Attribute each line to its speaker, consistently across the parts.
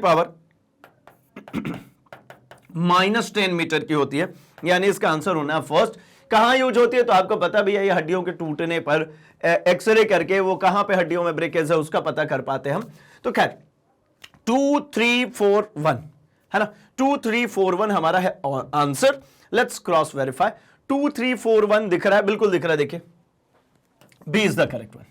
Speaker 1: Power -10 metre की होती है, यानी इसका आंसर होना है फर्स्ट। कहां यूज होती है तो आपको पता भी है, ये हड्डियों के टूटने पर एक्सरे करके वो कहां पे हड्डियों में ब्रेकेज है उसका पता कर पाते हैं हम। तो खैर 2 3 4 1 है ना, 2 3 4 1 हमारा है आंसर। Let's cross verify. 2 3 4 1 दिख रहा है, बिल्कुल दिख रहा है, देखिए b is the correct one.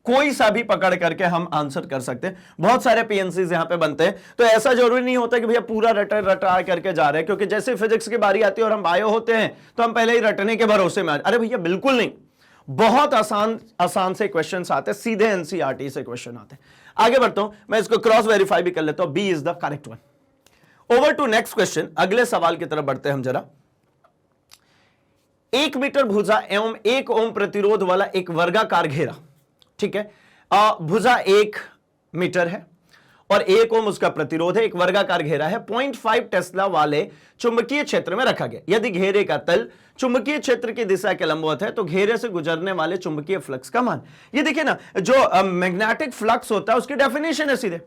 Speaker 1: कोई सा भी पकड़ करके हम आंसर कर सकते हैं। बहुत सारे पीएनसीज यहां पे बनते हैं, तो ऐसा जरूरी नहीं होता कि भैया पूरा रटा करके जा रहे हैं, क्योंकि जैसे फिजिक्स की बारी आती है और हम बायो होते हैं तो हम पहले ही रटने के भरोसे में अरे भैया बिल्कुल नहीं, बहुत आसान से क्वेश्चंस आते हैं, सीधे एनसीईआरटी से क्वेश्चन आते हैं। आगे बढ़ता हूं, मैं इसको क्रॉस वेरीफाई भी कर लेता हूं, b is the correct one. Over to next question, अगले सवाल की तरफ बढ़ते हैं हम जरा। 1 मीटर भुजा एवं 1 ओम प्रतिरोध वाला एक वर्गाकार घेरा, ठीक है, भुजा 1 मीटर है और 1 ओम उसका प्रतिरोध है, एक वर्गाकार घेरा है, 0.5 टेस्ला वाले चुंबकीय क्षेत्र में रखा गया। यदि घेरे का तल चुंबकीय क्षेत्र की दिशा के लंबवत है तो घेरे से गुजरने वाले चुंबकीय फ्लक्स का मान, ये देखिए ना, जो मैग्नेटिक फ्लक्स होता है उसकी डेफिनेशन है सीधे,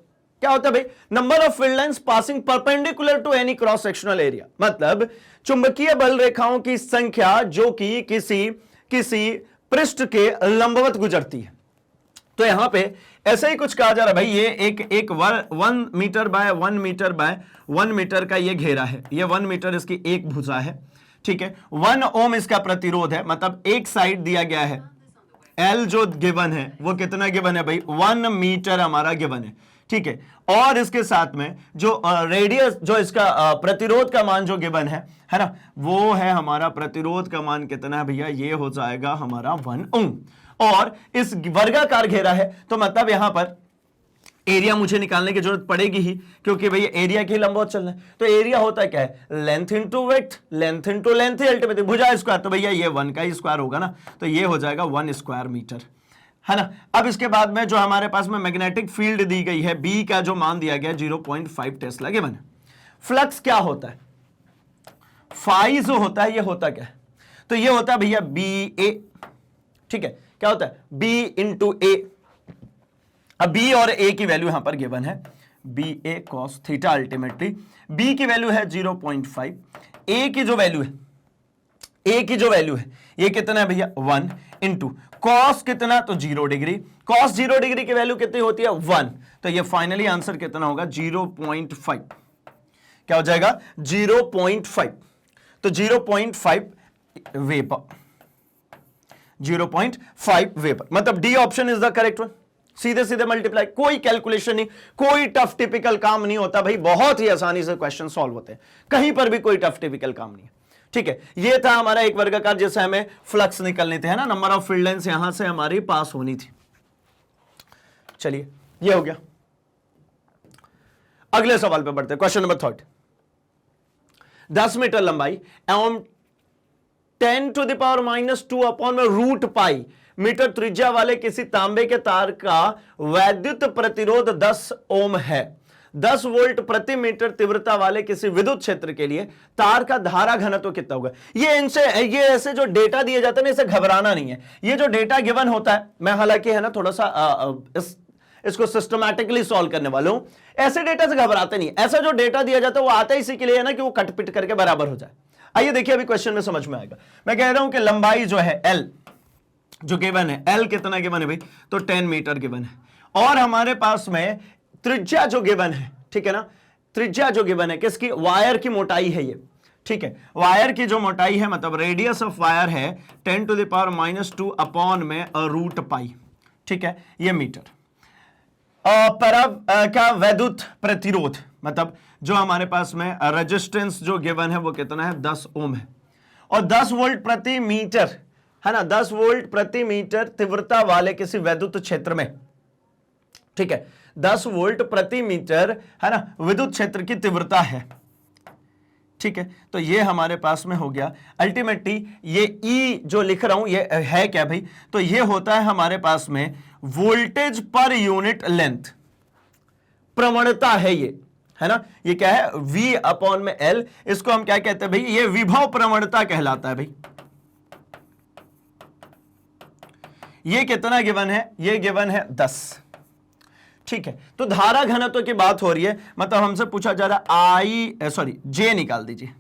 Speaker 1: क्या होता है भाई, number of field lines passing perpendicular to any cross sectional area, मतलब चुंबकीय बल रेखाओं की संख्या जो कि किसी पृष्ठ के लंबवत गुजरती है। तो यहां पे ऐसा ही कुछ कहा जा रहा है भाई, ये एक 1 metre by 1 metre by 1 metre का ये घेरा है, ये 1 मीटर इसकी एक भुजा है, ठीक है, 1 ओम इसका प्रतिरोध है, मतलब एक साइड दिया गया है, एल जो गिवन है वो कितना गिवन है भाई, 1 मीटर हमारा गिवन है, ठीक है, और इसके साथ में जो रेडियस, जो इसका प्रतिरोध का मान जो गिवन है ना, वो है हमारा प्रतिरोध का मान कितना है भैया, ये हो जाएगा हमारा 1 ओम, और इस वर्गाकार घेरा है तो मतलब यहां पर एरिया मुझे निकालने की जरूरत पड़ेगी ही, क्योंकि भैया एरिया के लंबवत चलना है, तो एरिया होता क्या है, length into width, length into length ही अल्टीमेटली भुजा स्क्वायर, तो भैया ये 1 का ही स्क्वायर होगा ना, तो ये हो जाएगा 1 स्क्वायर मीटर, है ना। अब इसके बाद में जो हमारे पास में मैग्नेटिक फील्ड दी गई है, बी का जो मान दिया गया 0.5 टेस्ला गिवन है। फ्लक्स क्या होता है, फाई जो होता है ये होता क्या है, तो ये होता है भैया बी ए, ठीक है, क्या होता है बी इंटू ए। अब बी और ए की वैल्यू यहां पर गिवन है, b a cos theta, ultimately b की वैल्यू है 0.5, ए की जो वैल्यू है ये कितना है भैया 1 इंटू कॉस कितना, तो 0 डिग्री, कॉस 0 डिग्री की वैल्यू कितनी होती है 1, तो ये फाइनली आंसर कितना होगा 0.5, क्या हो जाएगा 0.5, तो 0.5 वेपर, 0.5 वेपर, मतलब D option is the correct one. सीधे सीधे मल्टीप्लाई, कोई कैलकुलेशन नहीं, कोई टफ टिपिकल काम नहीं होता भाई, बहुत ही आसानी से क्वेश्चन सॉल्व होते हैं, कहीं पर भी कोई टफ टिपिकल काम नहीं है, ठीक है। ये था हमारा एक वर्गाकार जिससे हमें फ्लक्स निकलने थे, है ना, नंबर ऑफ फील्ड लाइंस यहां से हमारी पास होनी थी। चलिए ये हो गया, अगले सवाल पे बढ़ते हैं, क्वेश्चन नंबर 3। 10 मीटर लंबाई एवं 10⁻⁻² अपॉन में रूट पाई मीटर त्रिज्या वाले किसी तांबे के तार का वैद्युत प्रतिरोध 10 ओम है। 10 वोल्ट प्रति मीटर तीव्रता वाले किसी विद्युत क्षेत्र के लिए तार का धारा घनत्व कितना होगा। ये ऐसे जो डेटा दिए जाते हैं ना, इसे घबराना नहीं है। ये जो डेटा गिवन होता है, मैं हालांकि है ना थोड़ा सा इसको सिस्टमैटिकली सॉल्व करने वाला हूं, ऐसे डेटा से घबराते नहीं। ऐसा जो डेटा दिया जाता है वो आता इसी के लिए है ना कि वो कट पिट करके बराबर हो जाए। आइए देखिए अभी क्वेश्चन में समझ में आएगा। मैं कह रहा हूं कि लंबाई जो है एल जो गिवन है, एल कितना गिवन है भाई, तो 10 मीटर गिवन है, और हमारे पास में त्रिज्या जो गिवन है, ठीक है ना, त्रिज्या जो गिवन है किसकी, वायर की मोटाई है ये, ठीक है, वायर की जो मोटाई है मतलब रेडियस ऑफ वायर है 10⁻⁻² अपॉन में रूट पाई, ठीक है, ये मीटर। क्या वैद्युत प्रतिरोध मतलब जो हमारे पास में रेजिस्टेंस जो गिवन है वो कितना है 10 ओम है, और 10 वोल्ट प्रति मीटर है ना, 10 वोल्ट प्रति मीटर तीव्रता वाले किसी वैद्युत क्षेत्र में, ठीक है, 10 वोल्ट प्रति मीटर है ना विद्युत क्षेत्र की तीव्रता है, ठीक है। तो ये हमारे पास में हो गया। अल्टीमेटली ये ई जो लिख रहा हूं ये है क्या भाई, तो ये होता है हमारे पास में वोल्टेज पर यूनिट लेंथ, प्रवणता है ये, है ना, ये क्या है V अपॉन में L, इसको हम क्या कहते हैं भाई, ये विभव प्रवणता कहलाता है भाई। ये कितना गिवन है, ये गिवन है 10, ठीक है। तो धारा घनत्व की बात हो रही है, मतलब हमसे पूछा जा रहा J निकाल दीजिए,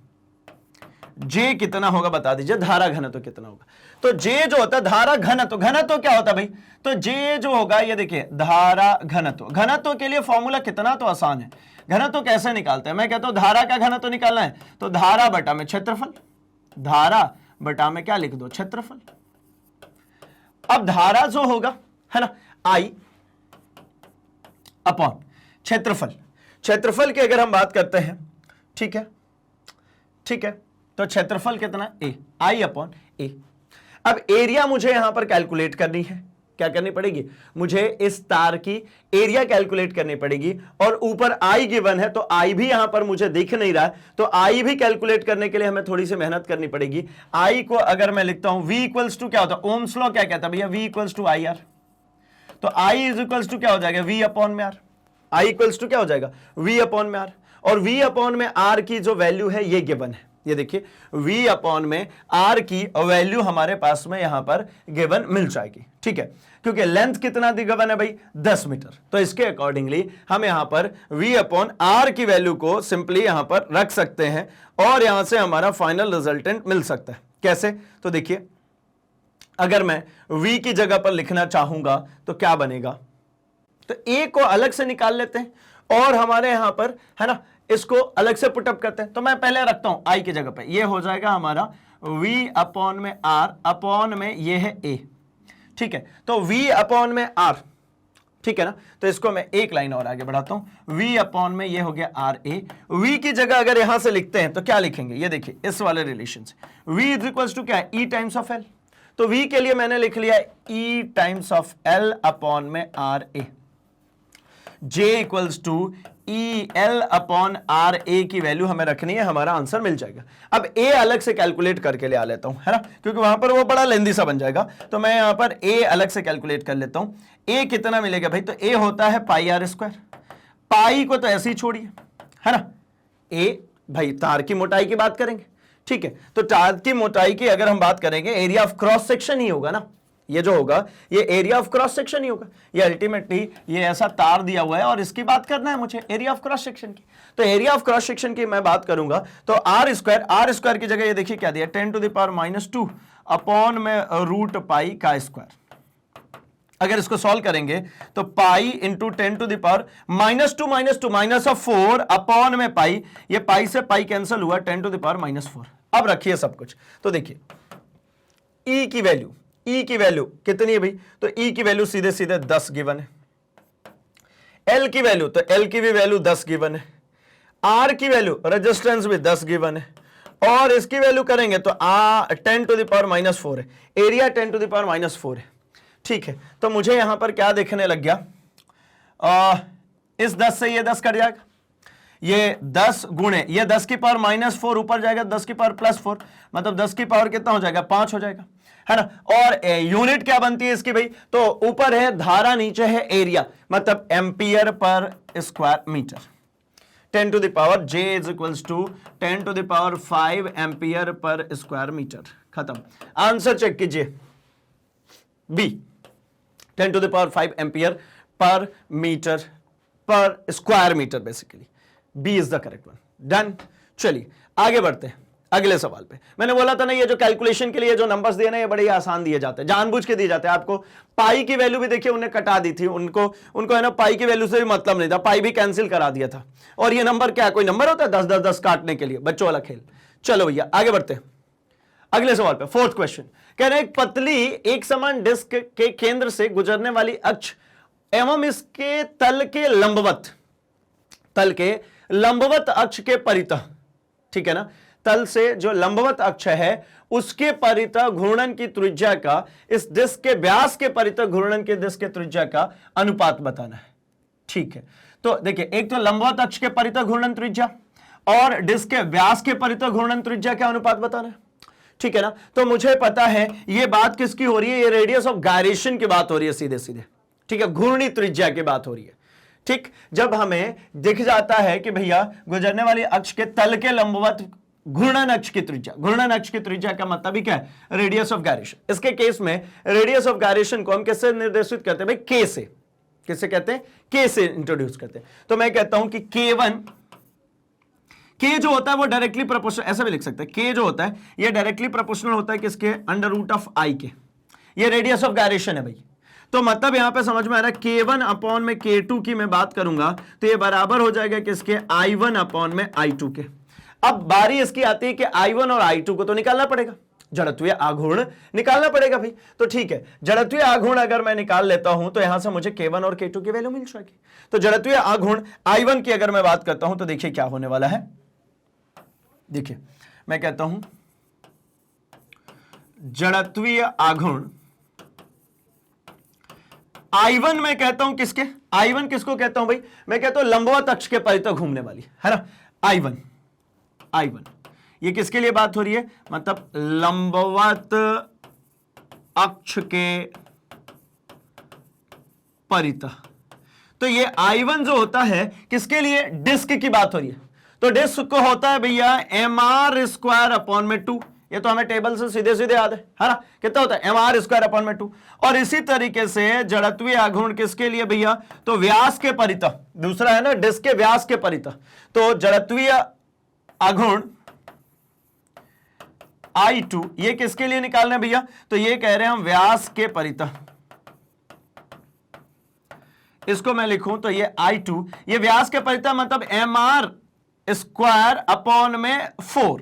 Speaker 1: J कितना होगा बता दीजिए, धारा घनत्व कितना होगा। तो J जो होता है धारा घनत्व, घनत्व क्या होता है भाई, तो J जो होगा ये देखिए धारा घनत्व, घनत्व के लिए फॉर्मूला कितना तो आसान है। घनत्व कैसे निकालते हैं, मैं कहता हूं धारा का घनत्व निकालना है तो धारा बटा में क्षेत्रफल, धारा बटा में क्या लिख दो, क्षेत्रफल। अब धारा जो होगा है ना I अपॉन क्षेत्रफल, क्षेत्रफल की अगर हम बात करते हैं, ठीक है, ठीक है, तो क्षेत्रफल कितना A, I अपॉन A। अब एरिया मुझे यहां पर कैलकुलेट करनी है, क्या करनी पड़ेगी, मुझे इस तार की एरिया कैलकुलेट करनी पड़ेगी, और ऊपर आई गिवन है तो आई भी यहां पर मुझे दिख नहीं रहा है, तो आई भी कैलकुलेट करने के लिए हमें थोड़ी सी मेहनत करनी पड़ेगी। आई को अगर मैं लिखता हूं v इक्वल्स टू क्या होता है, ओम्स लॉ क्या कहता है भैया, v equals to I R, तो आई इज इक्वल्स टू क्या हो जाएगा, v अपॉन में आर, आई इक्वल्स टू क्या हो जाएगा, v अपॉन में आर, और v अपॉन में आर की जो वैल्यू है ये गिवन है, ये देखिए v अपॉन में r की वैल्यू हमारे पास में यहां पर गिवन मिल जाएगी, ठीक है, क्योंकि लेंथ कितना गिवन है भाई 10 मीटर, तो इसके अकॉर्डिंगली हम यहां पर v अपॉन r की वैल्यू को सिंपली यहां पर रख सकते हैं, और यहां से हमारा फाइनल रिजल्टेंट मिल सकता है। कैसे, तो देखिए अगर मैं v की जगह पर लिखना चाहूंगा तो क्या बनेगा, तो a को अलग से निकाल लेते हैं, और हमारे यहां पर है ना इसको अलग से पुटअप करते हैं, तो मैं पहले रखता हूं i की जगह पे, ये हो जाएगा हमारा v अपॉन में r अपॉन में ये है a, ठीक है, तो v अपॉन में r, ठीक है ना, तो इसको मैं एक लाइन और आगे बढ़ाता हूं, v अपॉन में ये हो गया आर ए, v की जगह अगर यहां से लिखते हैं तो क्या लिखेंगे, ये देखिए इस वाले रिलेशन से, v इज इक्वल्स टू क्या है, e टाइम्स ऑफ l, तो v के लिए मैंने लिख लिया e times of l upon में R A, j equals to E L upon R A की वैल्यू हमें रखनी है, हमारा आंसर मिल जाएगा। अब a अलग से कैलकुलेट करके ले आ लेता हूं, है ना, क्योंकि वहां पर वो बड़ा लेंदी सा बन जाएगा, तो मैं यहां पर a अलग से कैलकुलेट कर लेता हूं। a कितना मिलेगा भाई, तो a होता है पाई आर स्क्वायर, पाई को तो ऐसे ही छोड़िए, है ना, a भाई तार की मोटाई की बात करेंगे, ठीक है, तो तार की मोटाई की अगर हम बात करेंगे एरिया ऑफ क्रॉस सेक्शन ही होगा ना, ये जो होगा ये एरिया ऑफ क्रॉस सेक्शन ही होगा, ये अल्टीमेटली ये ऐसा तार दिया हुआ है और इसकी बात करना है मुझे एरिया ऑफ क्रॉस सेक्शन की, तो एरिया ऑफ क्रॉस सेक्शन की मैं बात करूंगा तो आर स्क्वायर की जगह ये देखिए क्या दिया 10⁻⁻² अपॉन में रूट पाई का स्क्वायर। अगर इसको सॉल्व करेंगे तो pi into 10⁻⁻2 minus of 4 upon में पाई, ये पाई से पाई कैंसिल हुआ 10⁻⁻4। अब रखिए सब कुछ, तो देखिए ई की वैल्यू कितनी है भाई, तो ई की वैल्यू सीधे सीधे 10 गिवन है, एल की वैल्यू तो एल की भी वैल्यू 10 गिवन है, आर की वैल्यू रेजिस्टेंस भी 10 गिवन है, और इसकी वैल्यू करेंगे तो 10⁻⁻4 है, एरिया 10⁻⁻4 है, ठीक है, तो मुझे यहां पर क्या देखने लग गया, इस 10 से ये 10 कट जाएगा, ये 10 गुणे ये 10 की पावर -4 ऊपर जाएगा 10 की पावर +4, मतलब 10 की पावर कितना हो जाएगा 5 हो जाएगा, है ना, और यूनिट क्या बनती है इसकी भाई, तो ऊपर है धारा नीचे है एरिया, मतलब एम्पियर पर square metre, 10⁻ j is equals to 10⁵ ampere पर स्क्वायर मीटर, खत्म। आंसर चेक कीजिए बी 10⁵ एम्पियर पर मीटर पर square metre, basically b is the correct one. Done, चलिए आगे बढ़ते हैं अगले सवाल पे। मैंने बोला था ना ये जो कैलकुलेशन के लिए जो नंबर्स दिए ना ये बड़े आसान दिए जाते हैं, जानबूझ के दिए जाते हैं। आपको पाई की वैल्यू भी देखिए उन्हें कटा दी थी, उनको है ना पाई की वैल्यू से भी मतलब नहीं था, पाई भी कैंसिल करा दिया था। और ये नंबर क्या कोई नंबर होता है 10 काटने के लिए, बच्चों वाला खेल। चलो भैया आगे बढ़ते हैं अगले सवाल पे। फोर्थ क्वेश्चन कह रहे हैं एक पतली एक समान डिस्क के केंद्र से गुजरने वाली अक्ष एवं इसके तल के लंबवत अक्ष के परितः, ठीक है ना, तल से जो लंबवत अक्ष है उसके परितः घूर्णन की त्रिज्या का इस डिस्क के व्यास के परितः घूर्णन के डिस्क के त्रिज्या का अनुपात बताना है। ठीक है, तो देखिए एक तो लंबवत अक्ष के परितः घूर्णन त्रिज्या और डिस्क के व्यास के परितः घूर्णन त्रिज्या का अनुपात बताना है। ठीक है ना, तो मुझे पता है ये बात किसकी हो रही है, ये रेडियस ऑफ गायरेशन की बात हो रही है सीधे सीधे। ठीक है, घूर्णी त्रिज्या की बात हो रही है। ठीक, जब हमें दिख जाता है कि भैया गुजरने वाली अक्ष के तल के लंबवत घूर्णन अक्ष की त्रिज्या का मतलब ही क्या है, रेडियस ऑफ गायरेशन। इसके केस में रेडियस ऑफ गायरेशन को हम किससे निर्देशित करते हैं भाई, के से। किससे कहते हैं, के से इंट्रोड्यूस करते हैं। तो मैं कहता हूं कि K1, के जो होता है वो डायरेक्टली प्रोपोर्शनल, ऐसा भी लिख सकते हैं, के जो होता है ये डायरेक्टली प्रोपोर्शनल होता है किसके, अंडर रूट ऑफ आई के। ये रेडियस ऑफ गायरेशन है भाई। तो मतलब यहां पे समझ में आ रहा है K1 अपॉन में K2 की मैं बात करूंगा तो ये बराबर हो जाएगा किसके, I1 अपॉन में I2 के। अब बारी इसकी आती है कि I1 और I2 को तो निकालना पड़ेगा, जड़त्वीय आघूर्ण निकालना पड़ेगा भाई। तो ठीक है, जड़त्वीय आघूर्ण अगर मैं निकाल लेता हूं तो यहां से मुझे K1 और K2 की वैल्यू मिल जाएगी। तो जड़त्वीय आघूर्ण I1 की अगर मैं बात करता हूं तो देखिए क्या होने वाला है। देखिए मैं कहता हूं जड़त्वीय आघूर्ण I1 मैं कहता हूं किसके, I1 किसको कहता हूं भाई, मैं कहता हूं लंबवत अक्ष के परितः घूमने वाली, है ना, I1 ये किसके लिए बात हो रही है, मतलब लंबवत अक्ष के परितः। तो ये I1 जो होता है किसके लिए, डिस्क की बात हो रही है। तो डिस्क को होता है भैया mr²/2, ये तो हमें टेबल से सीधे सीधे याद है ना, कितना होता है mr²/2। और इसी तरीके से जड़त्वीय आघूर्ण किसके लिए भैया, तो व्यास के परितः, दूसरा है ना डिस्क के व्यास के परितः। तो जड़त्वीय आघूर्ण I2 ये किसके लिए निकालना है भैया, तो ये कह रहे हैं हम व्यास के परितः, इसको मैं लिखूं तो ये I2 ये व्यास के परितः मतलब mr²/4,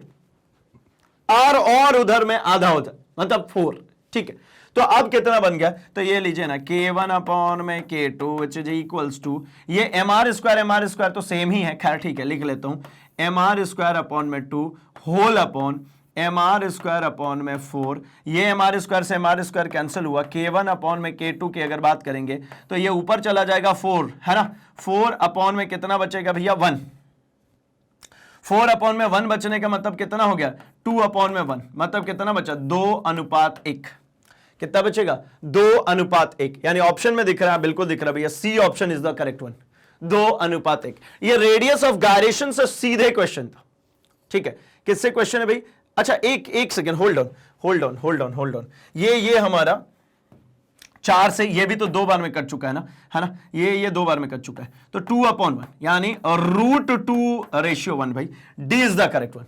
Speaker 1: r और उधर में आधा हो जाए मतलब 4, ठीक है। तो अब कितना बन गया, तो ये लीजिए ना K1/K2 which is equals to ये mr² तो सेम ही है, खैर ठीक है लिख लेता हूं mr²/2 होल अपॉन mr²/4, ये mr² से mr² कैंसिल हुआ, K1/K2 की अगर बात करेंगे तो ये ऊपर चला जाएगा 4, है ना, 4 में कितना बचेगा भैया 1, 4/1 बचने का मतलब कितना हो गया 2/1, मतलब कितना बचा 2:1, कितना बचेगा 2:1, यानी ऑप्शन में दिख रहा है, बिल्कुल दिख रहा है भैया, c option is the correct one, 2:1। ये रेडियस ऑफ गायरेशन से सीधे क्वेश्चन था, ठीक है। किससे क्वेश्चन है भाई, अच्छा एक सेकेंड, होल्ड ऑन, ये हमारा 4 से, ये भी तो 2 बार में कट चुका है ना, ये 2 बार में कट चुका है, तो 2/1 यानी √2:1 भाई, D is the correct one,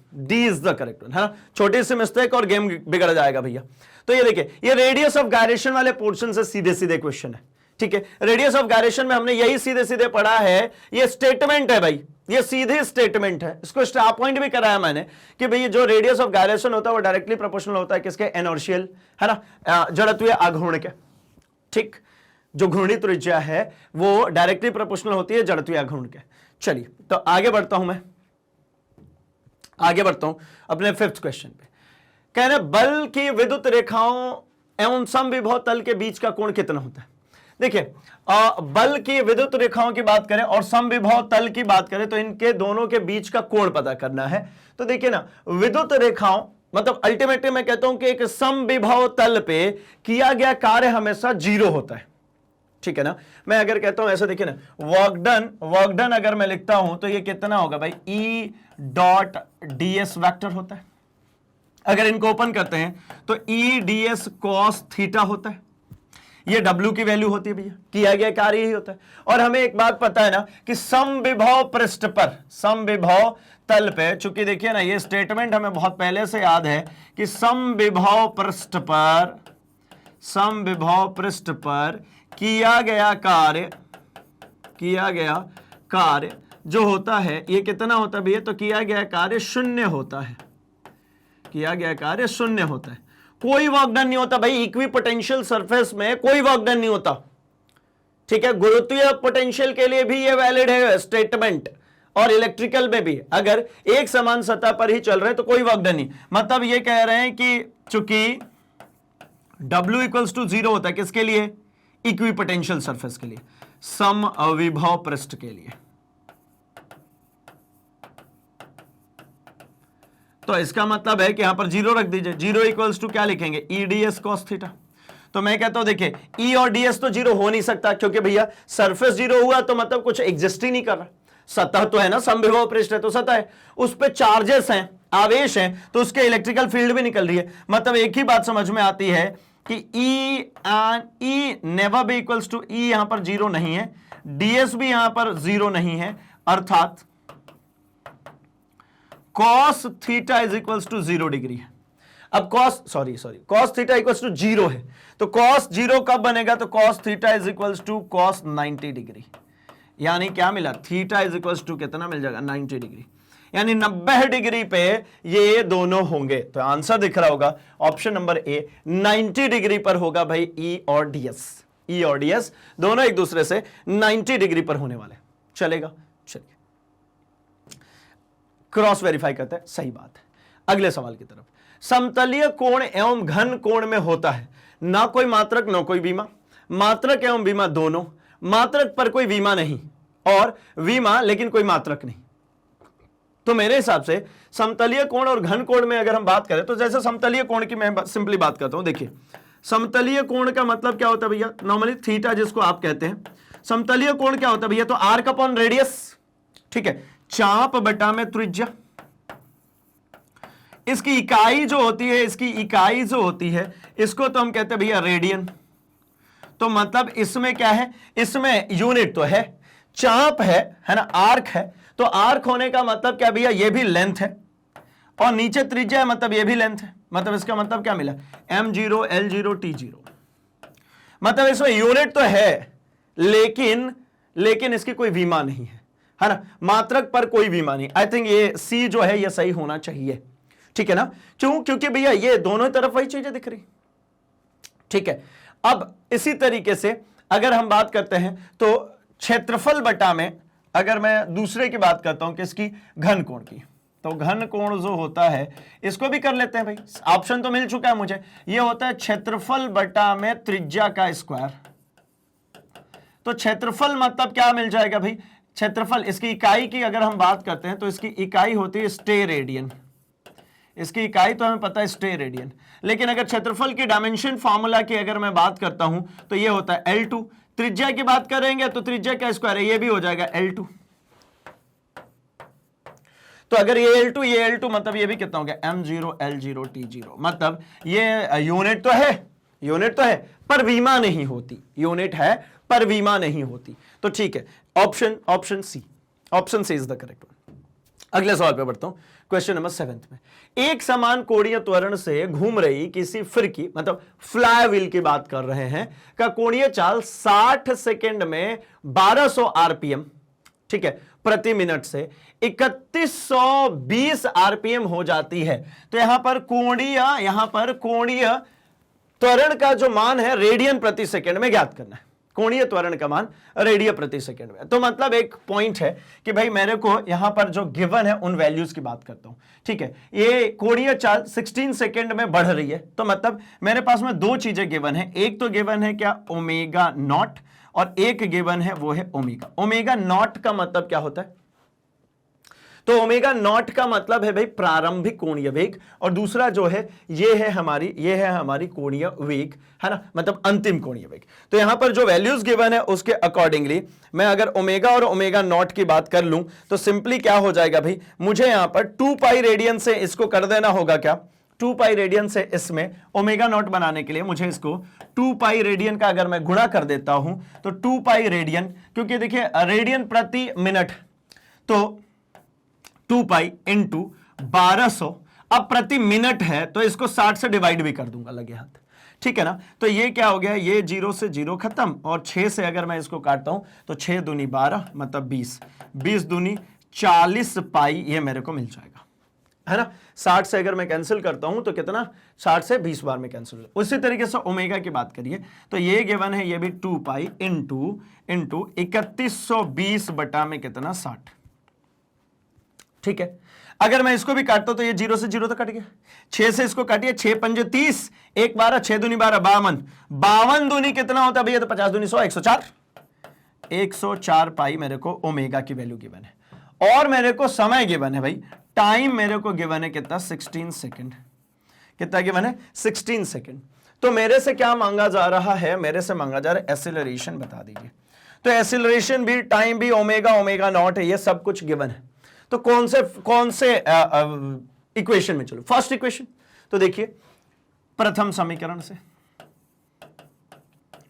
Speaker 1: है ना। छोटी सी मिस्टेक और गेम बिगड़ जाएगा भैया। तो ये देखिए, ये रेडियस ऑफ गायरेशन वाले पोर्शन से सीधे सीधे क्वेश्चन है, ठीक है। रेडियस ऑफ गायरेशन में हमने यही सीधे सीधे पढ़ा है, ये स्टेटमेंट है भाई, ये सीधे स्टेटमेंट है, इसको स्टार पॉइंट भी कराया मैंने कि भाई जो रेडियस ऑफ गायरेशन होता है वो डायरेक्टली प्रोपोर्शनल होता है किसके, इनर्शियल, है ना, जड़त्वीय आघूर्ण के, ठीक। जो घूर्णी त्रिज्या है वो डायरेक्टली प्रोपोर्शनल होती है जड़त्वीय आघूर्ण के। चलिए तो आगे बढ़ता हूं अपने 5th क्वेश्चन पे। कह रहे बल की विद्युत रेखाओं एवं समविभव तल के बीच का कोण कितना होता है। देखिए बल की विद्युत रेखाओं की बात करें और समविभव तल की बात करें तो इनके दोनों के बीच का कोण पता करना है। तो देखिए ना, विद्युत रेखाओं मतलब अल्टीमेटली मैं कहता हूं कि एक समविभव तल पे किया गया कार्य हमेशा 0 होता है, ठीक है ना। मैं अगर कहता हूं ऐसा, देखिए ना, वर्क डन अगर मैं लिखता हूं तो ये कितना होगा भाई, E.ds वेक्टर होता है। अगर इनको ओपन करते हैं तो E.ds cos थीटा होता है, ये W की वैल्यू होती है भैया, किया गया कार्य यही होता है। और हमें एक बात पता है ना कि समविभव पृष्ठ पर, समविभव तल पे, चूंकि देखिए ना ये स्टेटमेंट हमें बहुत पहले से याद है कि समविभव पृष्ठ पर किया गया कार्य जो होता है ये कितना होता है भैया, तो किया गया कार्य 0 होता है, कोई वर्क डन नहीं होता भाई। इक्विपोटेंशियल सरफेस में कोई वर्क डन नहीं होता, ठीक है। गुरुत्वीय पोटेंशियल के लिए भी ये वैलिड है स्टेटमेंट, और इलेक्ट्रिकल में भी अगर एक समान सतह पर ही चल रहे तो कोई वर्क डन नहीं। मतलब ये कह रहे हैं कि चूंकि W = 0 होता है किसके लिए, इक्विपोटेंशियल सरफेस के लिए, समविभव पृष्ठ के लिए। तो इसका मतलब है कि यहां पर 0 रख दीजिए, 0 = क्या लिखेंगे, EDS cos थीटा। तो मैं कहता हूं देखिए E और DS तो 0 हो नहीं सकता, क्योंकि भैया सरफेस 0 हुआ तो मतलब कुछ एग्जिस्ट ही नहीं कर रहा। सतह तो है ना, समविभव पृष्ठ है तो सतह है, उस पे चार्जेस हैं, आवेश हैं, तो उसके इलेक्ट्रिकल फील्ड भी निकल रही है। मतलब एक ही बात समझ में आती है कि E never be equals to E, यहां पर 0 नहीं है, DS भी यहां पर 0 नहीं है, अर्थात cos थीटा = 0 डिग्री है। अब cos थीटा = 0 है, तो cos 0 कब बनेगा, तो cos थीटा = cos 90 डिग्री, यानी क्या मिला, थीटा = कितना मिल जाएगा, 90 डिग्री, यानी 90 डिग्री पे ये दोनों होंगे। तो आंसर दिख रहा होगा ऑप्शन नंबर ए, 90 डिग्री पर होगा भाई E और DS दोनों एक दूसरे से 90 डिग्री पर होने वाले। चलेगा, चलिए क्रॉस वेरीफाई करते हैं, सही बात है। अगले सवाल की तरफ, समतलीय कोण एवं घन कोण में होता है ना कोई मात्रक ना कोई विमा, मात्रक एवं विमा दोनों, मात्रक पर कोई विमा नहीं और विमा लेकिन कोई मात्रक नहीं। तो मेरे हिसाब से समतलीय कोण और घन कोण में अगर हम बात करें तो जैसे समतलीय कोण की मैं सिंपली बात करता हूं, देखिए समतलीय कोण का मतलब क्या होता है भैया, नॉर्मली थीटा जिसको आप कहते हैं। समतलीय कोण क्या होता है भैया, तो आर्क अपॉन रेडियस, ठीक है, चाप बटा में त्रिज्या। इसकी इकाई जो होती है, इसकी इकाई जो होती है इसको तो हम कहते हैं भैया रेडियन। तो मतलब इसमें क्या है, इसमें यूनिट तो है, चाप है ना, आर्क है, तो आर्क होने का मतलब क्या भैया, ये भी लेंथ है और नीचे त्रिज्या है, मतलब ये भी लेंथ है। मतलब इसका मतलब क्या मिला, m0 l0 t0। मतलब इसमें यूनिट तो है लेकिन इसकी कोई विमा नहीं है ना, मात्रक पर कोई विमा नहीं। आई थिंक ये सी जो है ये सही होना चाहिए, ठीक है ना। क्यों, क्योंकि भैया ये दोनों तरफ वही चीजें दिख रही, ठीक है। अब इसी तरीके से अगर हम बात करते हैं तो क्षेत्रफल बटा में, अगर मैं दूसरे की बात करता हूं किसकी, घन कोण की, तो घन कोण जो होता है इसको भी कर लेते हैं भाई, ऑप्शन तो मिल चुका है मुझे। ये होता है क्षेत्रफल बटा में त्रिज्या का स्क्वायर। तो क्षेत्रफल मतलब क्या मिल जाएगा भाई, क्षेत्रफल, इसकी इकाई की अगर हम बात करते हैं तो इसकी इकाई होती है स्टे रेडियन। इसकी इकाई तो हमें पता है स्टे रेडियन, लेकिन अगर क्षेत्रफल की डायमेंशन फार्मूला की अगर मैं बात करता हूं तो ये होता है L2। त्रिज्या की बात करेंगे तो त्रिज्या का स्क्वायर है, ये भी हो जाएगा L2। तो अगर ये L2 मतलब ये भी कितना हो गया, m0 l0 t0। मतलब ये यूनिट तो है पर विमा नहीं होती, यूनिट है पर विमा नहीं होती। तो ठीक है, option c is the correct one. अगले सवाल पे बढ़ता हूं, क्वेश्चन नंबर 7 में। एक समान कोणीय त्वरण से घूम रही किसी फिरकी, मतलब फ्लाईव्हील की बात कर रहे हैं, का कोणीय चाल 60 सेकेंड में 1200 आरपीएम, ठीक है, प्रति मिनट से 3120 आरपीएम हो जाती है। तो यहां पर कोणीय त्वरण का जो मान है रेडियन प्रति सेकंड में ज्ञात करना है। कोणीय त्वरण का मान रेडियन प्रति सेकंड में। तो मतलब एक पॉइंट है कि भाई मेरे को यहां पर जो गिवन है उन वैल्यूज की बात करता हूं, ठीक है। ये कोणीय चाल 16 सेकंड में बढ़ रही है, तो मतलब मेरे पास में दो चीजें गिवन है। एक तो गिवन है क्या, ओमेगा नॉट, और एक गिवन है वो है ओमेगा। ओमेगा नॉट का मतलब क्या होता है, तो ओमेगा नॉट का मतलब है भाई प्रारंभिक कोणीय वेग, और दूसरा जो है ये है हमारी कोणीय वेग, है ना, मतलब अंतिम कोणीय वेग। तो यहां पर जो वैल्यूज गिवन है उसके अकॉर्डिंगली मैं अगर ओमेगा और ओमेगा नॉट की बात कर लूं तो सिंपली क्या हो जाएगा भाई, मुझे यहां पर 2 पाई रेडियन से इसको कर देना होगा क्या, 2 पाई रेडियन से इसमें ओमेगा नॉट बनाने के लिए मुझे इसको 2 पाई रेडियन का अगर मैं गुणा कर देता हूं तो 2 पाई रेडियन, क्योंकि देखिए रेडियन प्रति मिनट, तो 2 पाई इंटू 1200, अब प्रति मिनट है तो इसको 60 से डिवाइड भी कर दूंगा लगे हाथ, ठीक है ना। तो ये क्या हो गया, ये 0 से 0 खत्म, और 6 से अगर मैं इसको काटता हूं तो 6 दूनी 12 मतलब 20, 20 दूनी 40 पाई, ये मेरे को मिल जाएगा, है ना। 60 से अगर मैं कैंसिल करता हूं तो कितना, 60 से 20 बार में कैंसिल हो। उसी तरीके से ओमेगा की बात करिए तो ये गिवन है, ये भी 2 पाई इंटू 3120 बटा में कितना, 60, ठीक है। अगर मैं इसको भी काटता हूं तो ये 0 से 0 तो कट गया, 6 से इसको काटिए, 6 पंजे 30, 1 12, 6 दूनी 12, 52, 52 दूनी कितना होता है भैया, तो 50 दूनी 100, 104 पाई मेरे को ओमेगा की वैल्यू गिवन है। और मेरे को समय गिवन है भाई, टाइम मेरे को गिवन है कितना, 16 सेकंड। कितना गिवन है, 16 सेकंड। तो मेरे से क्या मांगा जा रहा है, मेरे से मांगा जा रहा है एसिलरेशन बता दीजिए। तो एसिलरेशन भी, टाइम भी, ओमेगा नॉट है, ये सब कुछ गिवन है। तो कौन से इक्वेशन में, चलो फर्स्ट इक्वेशन, तो देखिए प्रथम समीकरण से,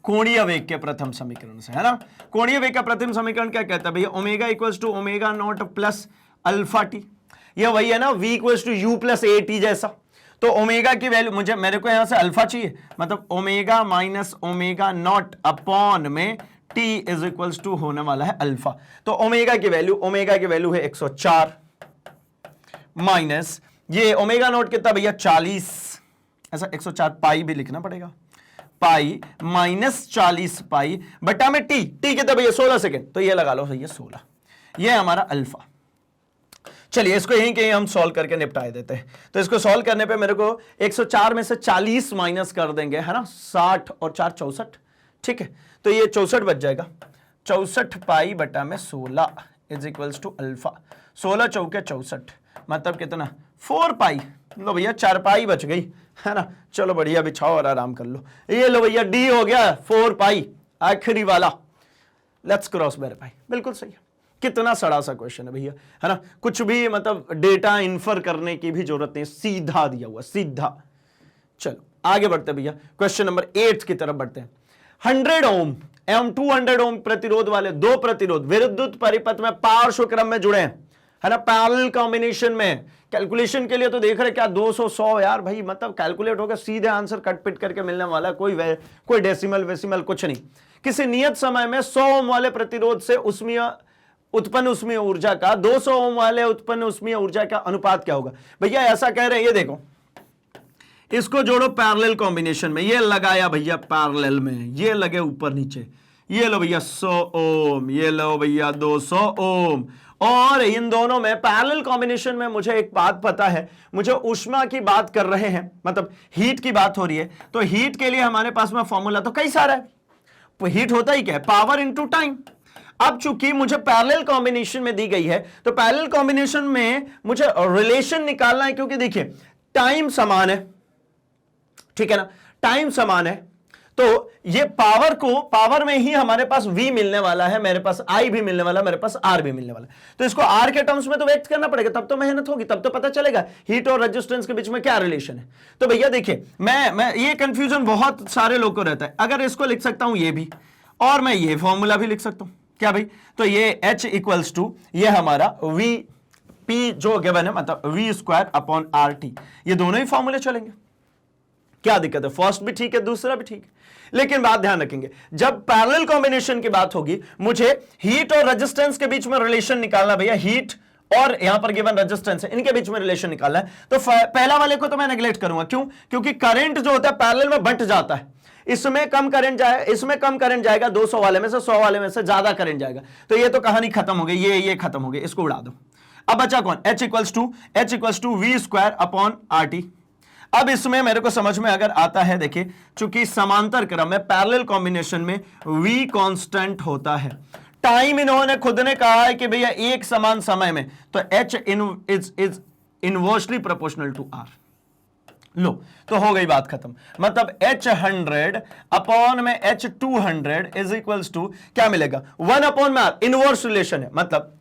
Speaker 1: कोणीय वेग के प्रथम समीकरण से, है ना। कोणीय वेग का प्रथम समीकरण क्या कहता है भैया, omega equals to omega not plus alpha t, ये वही है ना, v equals to u plus a t जैसा। तो ओमेगा की वैल्यू मेरे को यहां से अल्फा चाहिए, मतलब omega minus omega naught upon में t इज इक्वल्स टू होने वाला है अल्फा। तो ओमेगा की वैल्यू है 104 माइनस ये ओमेगा नॉट कितना भैया 40, ऐसा 104 पाई भी लिखना पड़ेगा, पाई माइनस 40 पाई बटा में टी कितना भैया 16 सेकेंड, तो ये लगा लो भैया 16, ये हमारा अल्फा। चलिए इसको यहीं कहीं हम सॉल्व करके निपटा देते हैं। तो इसको सॉल्व करने पे मेरे को 104 में से 40 माइनस कर देंगे, है ना, 60 और 4 64, ठीक है। तो ये 64 बच जाएगा, 64 पाई बटा में 16 इज इक्वल्स टू अल्फा, 16 चौके 64, मतलब कितना 4 पाई। लो भैया 4 पाई बच गई, है ना। चलो बढ़िया, बिछाओ और आराम कर लो। ये लो भैया डी हो गया 4 पाई, आखिरी वाला। लेट्स क्रॉस वेरीफाई, बिल्कुल सही है। कितना सड़ा सा क्वेश्चन है भैया, है ना, कुछ भी मतलब डेटा इन्फर करने की भी जरूरत नहीं, सीधा दिया हुआ, सीधा। चलो आगे बढ़ते भैया, क्वेश्चन नंबर 8 की तरफ बढ़ते हैं। 100 ओम एवं 200 ओम प्रतिरोध वाले दो प्रतिरोध विद्युत परिपथ में पार्श्व क्रम में जुड़े हैं, है ना, पैरेलल कॉम्बिनेशन में। कैलकुलेशन के लिए तो देख रहे क्या 200 100 यार भाई, मतलब कैलकुलेट होगा, सीधे आंसर कट पिट करके मिलने वाला, कोई डेसिमल वेसिमल कुछ नहीं। किसी नियत समय में 100 ओम वाले प्रतिरोध से उत्पन्न उष्मीय ऊर्जा का 200 ओम वाले उत्पन्न उष्मीय ऊर्जा का अनुपात क्या होगा। भैया ऐसा कह रहे हैं, ये देखो, इसको जोड़ो पैरेलल कॉम्बिनेशन में, ये लगाया भैया पैरेलल में, ये लगे ऊपर नीचे, ये लो भैया 100 ओम, ये लो भैया 200 ओम, और इन दोनों में पैरेलल कॉम्बिनेशन में मुझे एक बात पता है, मुझे ऊष्मा की बात कर रहे हैं, मतलब हीट की बात हो रही है। तो हीट के लिए हमारे पास में फॉर्मूला तो कई सारा है, हीट होता ही क्या है, पावर इनटू टाइम। अब चूंकि मुझे पैरेलल कॉम्बिनेशन में दी गई है, तो पैरेलल कॉम्बिनेशन में मुझे रिलेशन निकालना है, क्योंकि देखिए टाइम समान है, ठीक है ना, टाइम समान है। तो ये पावर में ही हमारे पास V मिलने वाला है, मेरे पास I भी मिलने वाला है, मेरे पास R भी मिलने वाला है। तो इसको R के टर्म्स में तो व्यक्त करना पड़ेगा, तब तो मेहनत होगी, तब तो पता चलेगा हीट और रेजिस्टेंस के बीच में क्या रिलेशन है। तो भैया देखिए, मैं ये कंफ्यूजन बहुत सारे लोगों को रहता है। अगर इसको लिख सकता हूं ये भी, और मैं ये फॉर्मूला भी लिख सकता हूं, क्या भाई, तो ये H इक्वल्स टू ये हमारा V P जो गिवन है, मतलब V² अपॉन RT, ये दोनों ही फॉर्मूले चलेंगे, क्या दिक्कत है। फर्स्ट भी ठीक है, दूसरा भी ठीक है, लेकिन बात ध्यान रखेंगे, जब पैरेलल कॉम्बिनेशन की बात होगी, मुझे हीट और रेजिस्टेंस के बीच में रिलेशन निकालना भैया, हीट और यहां पर गिवन रेजिस्टेंस है, इनके बीच में रिलेशन निकालना है। तो पहला वाले को तो मैं नेग्लेक्ट करूंगा, क्यों, क्योंकि करंट जो होता है पैरेलल में बंट जाता है, इसमें कम करंट जाएगा 200 वाले में से, 100 वाले में से ज्यादा करंट जाएगा, तो ये तो कहानी खत्म हो गई, ये खत्म हो गई, इसको उड़ा दो। अब बचा कौन, H equals to V² upon RT। अब इसमें मेरे को समझ में अगर आता है, देखिए चूंकि समांतर क्रम में पैरेलल कॉम्बिनेशन में V कांस्टेंट होता है, टाइम इन्होंने खुद ने कहा है कि भैया एक समान समय में, तो H is inversely proportional to R। लो तो हो गई बात खत्म, मतलब H100 अपॉन में H200 इज इक्वल्स टू क्या मिलेगा, 1 अपॉन में R, इनवर्स रिलेशन है, मतलब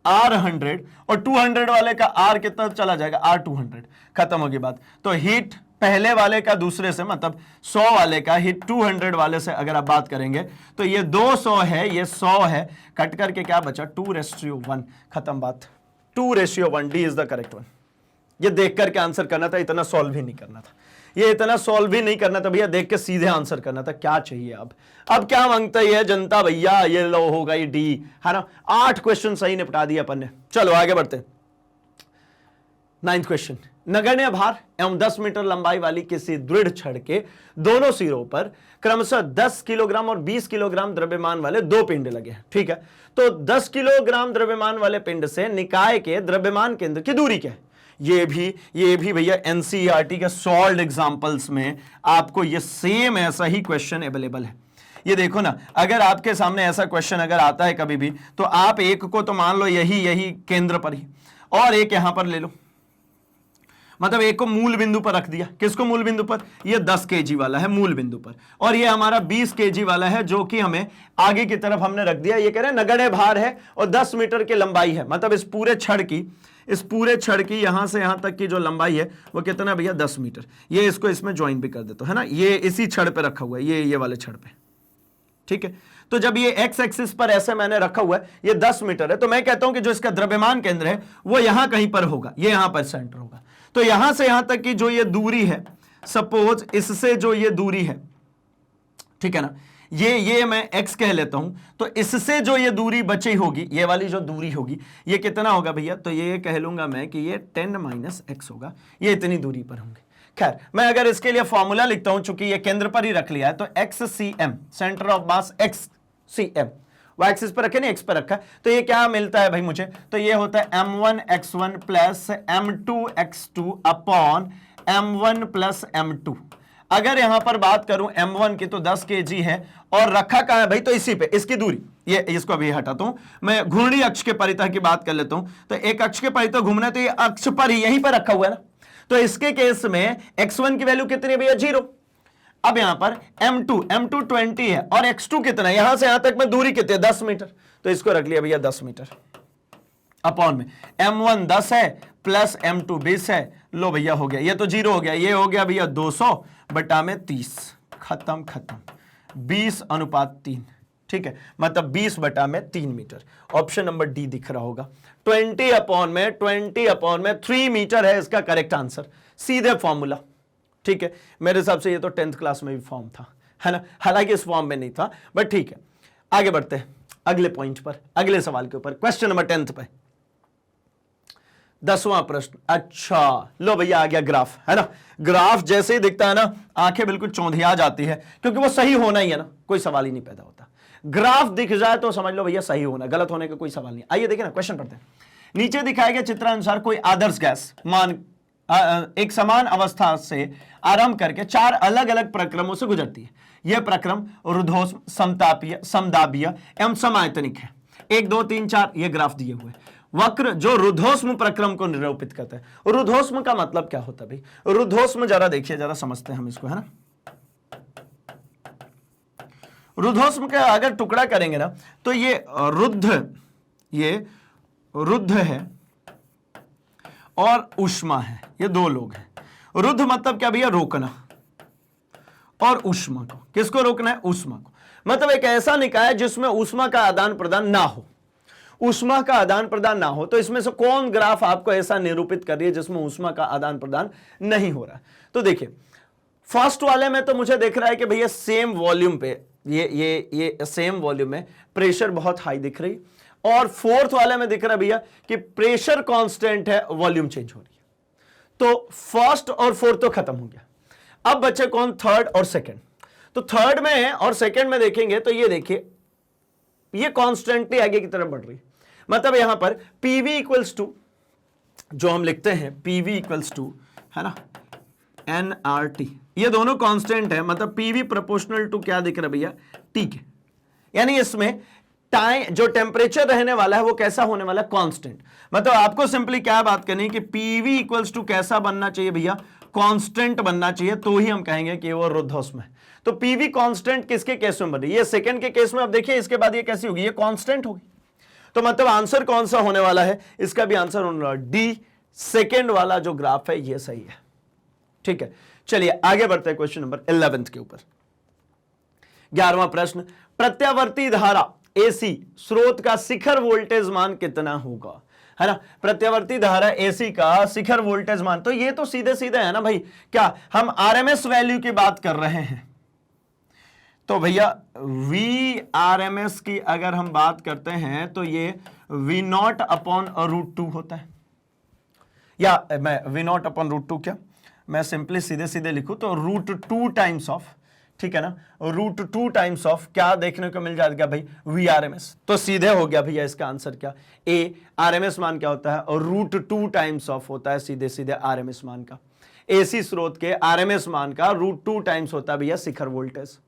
Speaker 1: R100 और 200 वाले का R कितना चला जाएगा, R200, खत्म होगी बात। तो हीट पहले वाले का दूसरे से, मतलब 100 वाले का हीट 200 वाले से अगर आप बात करेंगे, तो ये 200 है, ये 100 है, कट करके क्या बचा 2:1, खत्म बात, 2:1, D is the correct one. ये देख करके आंसर करना था, इतना सॉल्व ही नहीं करना था, ये इतना सॉल्व भी नहीं करना था भैया, देख के सीधे आंसर करना था। क्या चाहिए अब क्या मांगता है जनता भैया, ये लो होगा ये डी, है ना। 8 क्वेश्चन सही निपटा दिया अपन ने। चलो आगे बढ़ते। 9th क्वेश्चन, नगण्य भार एवं 10 मीटर लंबाई वाली किसी दृढ़ छड़ के दोनों सिरों पर क्रमशः 10 किलोग्राम और 20 किलोग्राम द्रव्यमान वाले दो पिंड लगे हैं, ठीक है। तो 10 किलोग्राम द्रव्यमान वाले पिंड से निकाय के द्रव्यमान केंद्र की दूरी क्या है। ये भी भैया एनसीईआरटी के सॉल्व्ड एग्जांपल्स में आपको ये सेम ऐसा ही क्वेश्चन अवेलेबल है। ये देखो ना, अगर आपके सामने ऐसा क्वेश्चन अगर आता है कभी भी, तो आप एक को तो मान लो यही केंद्र पर ही, और एक यहां पर ले लो, मतलब एक को मूल बिंदु पर रख दिया। किसको मूल बिंदु पर, ये 10 kg वाला है मूल बिंदु पर, और ये हमारा 20 kg वाला है जो कि हमें आगे की तरफ हमने रख दिया। ये कह रहे हैं नगण्य भार है और 10 मीटर की लंबाई है, मतलब इस पूरे छड़ की यहां से यहां तक की जो लंबाई है वो कितना भैया 10 मीटर। ये इसको इसमें ज्वाइन भी कर देता है ना, ये इसी छड़ पे रखा हुआ है, ये वाले छड़ पे, ठीक है। तो जब ये एक्स एक्सिस पर ऐसे मैंने रखा हुआ है, ये 10 मीटर है, तो मैं कहता हूं कि जो इसका द्रव्यमान केंद्र है वो यहां कहीं पर होगा, ये यहां पर सेंटर होगा। तो यहां से यहां तक की जो ये दूरी है, सपोज इससे जो ये दूरी है, ठीक है ना, ये मैं x कह लेता हूं, तो इससे जो ये दूरी बची होगी, ये वाली जो दूरी होगी, ये कितना होगा भैया, तो ये कह लूंगा मैं कि ये 10 - x होगा, ये इतनी दूरी पर होंगे। खैर मैं अगर इसके लिए फॉर्मूला लिखता हूं, चूंकि ये केंद्र पर ही रख लिया है, तो XCM centre of mass XCM वो एक्सिस पर रखे नहीं, एक्स पर रखा है, तो ये क्या मिलता है भाई मुझे, तो ये होता है m1x1 plus m2x2 upon m1 plus m2। अगर यहां पर बात करूं m1 की तो 10 kg है और रखा कहां है भाई, तो इसी पे, इसकी दूरी, ये इसको अभी हटाता हूं, मैं घूर्णी अक्ष के परितः की बात कर लेता हूं। तो एक अक्ष के परितः घूमना है तो ये अक्ष पर ही यहीं पर रखा हुआ है ना, तो इसके केस में x1 की वैल्यू कितनी है भैया, 0। अब यहां पर m2 20 है और x2 कितना है, यहां से यहां तक में दूरी कितनी है, 10 मीटर, तो इसको रख लिया भैया 10 मीटर अपॉन में m1 10 है प्लस m2 20 है, लो भैया हो गया, ये तो 0 हो गया, ये हो गया भैया 200 बटा में 30, खत्म 20:3, ठीक है, मतलब 20 बटा में 3 मीटर। ऑप्शन नंबर डी दिख रहा होगा, 20 अपॉन में 3 मीटर है इसका करेक्ट आंसर, सीधे फॉर्मूला, ठीक है। मेरे हिसाब से ये तो 10th क्लास में भी फॉर्म था, है ना, हालांकि इस फॉर्म में नहीं था, बट ठीक है। आगे बढ़ते हैं अगले पॉइंट पर, अगले सवाल के ऊपर, क्वेश्चन नंबर 10 पे 10वां प्रश्न। अच्छा लो भैया आ गया ग्राफ, है ना, ग्राफ जैसे ही दिखता है ना आंखें बिल्कुल चौंधिया जाती है, क्योंकि वो सही होना ही है ना, कोई सवाल ही नहीं पैदा होता। ग्राफ दिख जाए तो समझ लो भैया सही होना, गलत होने का कोई सवाल नहीं। आइए देखिए ना, क्वेश्चन पढ़ते हैं। नीचे दिखाए गए चित्रानुसार कोई आदर्श गैस मान एक समान अवस्था से आरंभ करके 4 अलग अलग प्रक्रमों से गुजरती है। यह प्रक्रम रुद्धोष्म, समतापीय, समदाबीय एवं समायतनिक है। 1 2 3 4 ये ग्राफ दिए हुए। वक्र जो रुद्धोष्म प्रक्रम को निरूपित करता है। रुद्धोष्म का मतलब क्या होता है भाई, रुद्धोष्म जरा देखिए, जरा समझते हैं हम इसको, है ना। रुद्धोष्म का अगर टुकड़ा करेंगे ना तो ये रुद्ध है और उष्मा है, ये 2 लोग हैं। रुद्ध मतलब क्या भैया, रोकना, और उष्मा को, किसको रोकना है, उष्मा को, मतलब एक ऐसा निकाय जिसमें उष्मा का आदान प्रदान ना हो, उष्मा का आदान प्रदान ना हो। तो इसमें से कौन ग्राफ आपको ऐसा निरूपित कर रही है जिसमें उष्मा का आदान प्रदान नहीं हो रहा है। तो देखिए फर्स्ट वाले में तो मुझे दिख रहा है कि भैया सेम वॉल्यूम पे ये सेम वॉल्यूम में प्रेशर बहुत हाई दिख रही, और फोर्थ वाले में दिख रहा है भैया कि प्रेशर कांस्टेंट है, वॉल्यूम चेंज हो रही है। तो फर्स्ट और फोर्थ तो खत्म हो गया, अब बचे कौन, थर्ड और सेकंड। तो थर्ड में और सेकंड में देखेंगे तो ये देखिए ये कांस्टेंटली आगे की तरफ बढ़ रही, मतलब यहां पर PV इक्वल्स टू, जो हम लिखते हैं PV इक्वल्स टू, है ना, nRT, ये दोनों कांस्टेंट है, मतलब PV प्रोपोर्शनल टू क्या दिख रहा है भैया, T के, यानी इसमें टाइम जो टेम्परेचर रहने वाला है वो कैसा होने वाला है, कांस्टेंट। मतलब आपको सिंपली क्या बात करनी है कि PV इक्वल्स टू कैसा बनना चाहिए भैया, कांस्टेंट बनना चाहिए, तो ही हम कहेंगे कि वो रुद्धोष्म है। तो PV कांस्टेंट किसके केस में बनी, ये सेकंड के केस में। अब देखिए इसके बाद ये कैसी होगी, ये कांस्टेंट होगी। तो मतलब आंसर कौन सा होने वाला है, इसका भी आंसर होने वाला डी, सेकंड वाला जो ग्राफ है ये सही है, ठीक है। चलिए आगे बढ़ते हैं क्वेश्चन नंबर 11 के ऊपर। 11वां प्रश्न, प्रत्यावर्ती धारा AC स्रोत का शिखर वोल्टेज मान कितना होगा, है ना। प्रत्यावर्ती धारा AC का शिखर वोल्टेज मान, तो ये तो सीधे सीधे है ना भाई, क्या हम RMS वैल्यू की बात कर रहे हैं, तो भैया Vrms की अगर हम बात करते हैं तो ये V0 अपॉन √2 होता है, या मैं V0 अपॉन √2 क्या, मैं सिंपली सीधे सीधे लिखूं तो √2 टाइम्स ऑफ, ठीक है ना, √2 टाइम्स ऑफ क्या देखने को मिल जाएगा भाई, Vrms। तो सीधे हो गया भैया इसका आंसर क्या, ए। RMS मान क्या होता है, और √2 टाइम्स ऑफ होता है सीधे सीधे RMS मान का, AC स्रोत के RMS मान का √2 टाइम्स होता है भैया शिखर वोल्टेज,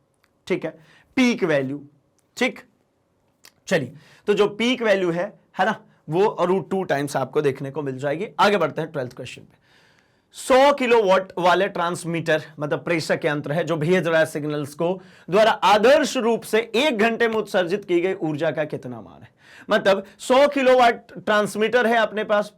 Speaker 1: ठीक है, पीक वैल्यू, ठीक। चलिए तो जो पीक वैल्यू है ना, वो √2 टाइम्स आपको देखने को मिल जाएगी। आगे बढ़ते हैं 12th क्वेश्चन पे। 100 किलोवाट वाले ट्रांसमीटर, मतलब प्रेषक यंत्र है जो भेज रहा है सिग्नल्स को, द्वारा आदर्श रूप से 1 घंटे में उत्सर्जित की गई ऊर्जा का कितना मान है। मतलब 100 किलोवाट ट्रांसमीटर है अपने पास,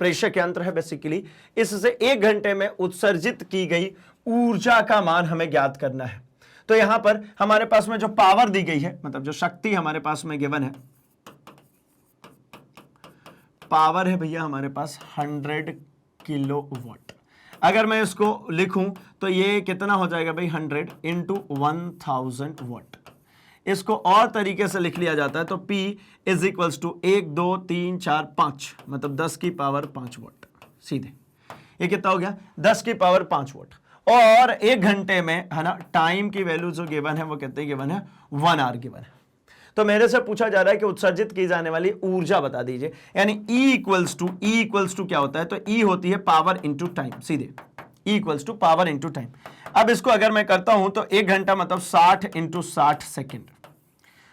Speaker 1: प्रेषक यंत्र है बेसिकली, इससे 1 घंटे में उत्सर्जित की गई ऊर्जा का मान हमें ज्ञात करना है। तो यहां पर हमारे पास में जो पावर दी गई है, मतलब जो शक्ति हमारे पास में गिवन है, पावर है भैया हमारे पास 100 किलोवाट। अगर मैं इसको लिखूं तो ये कितना हो जाएगा भाई, 100 इंटू 1000 वाट। इसको और तरीके से लिख लिया जाता है तो P इज इक्वल्स टू 1 2 3 4 5, मतलब 10 की पावर 5 वाट। सीधे ये कितना हो गया, 10 की पावर 5 वाट। और 1 घंटे में, है ना, टाइम की वैल्यू जो गिवन है वो कितने गिवन है, 1 आवर गिवन है। तो मेरे से पूछा जा रहा है कि उत्सर्जित की जाने वाली ऊर्जा बता दीजिए, यानी E इक्वल्स टू क्या होता है, तो E होती है पावर इंटू टाइम, सीधे E equals to power into time. अब इसको अगर मैं करता हूं तो 1 घंटा मतलब 60 इंटू 60 सेकेंड,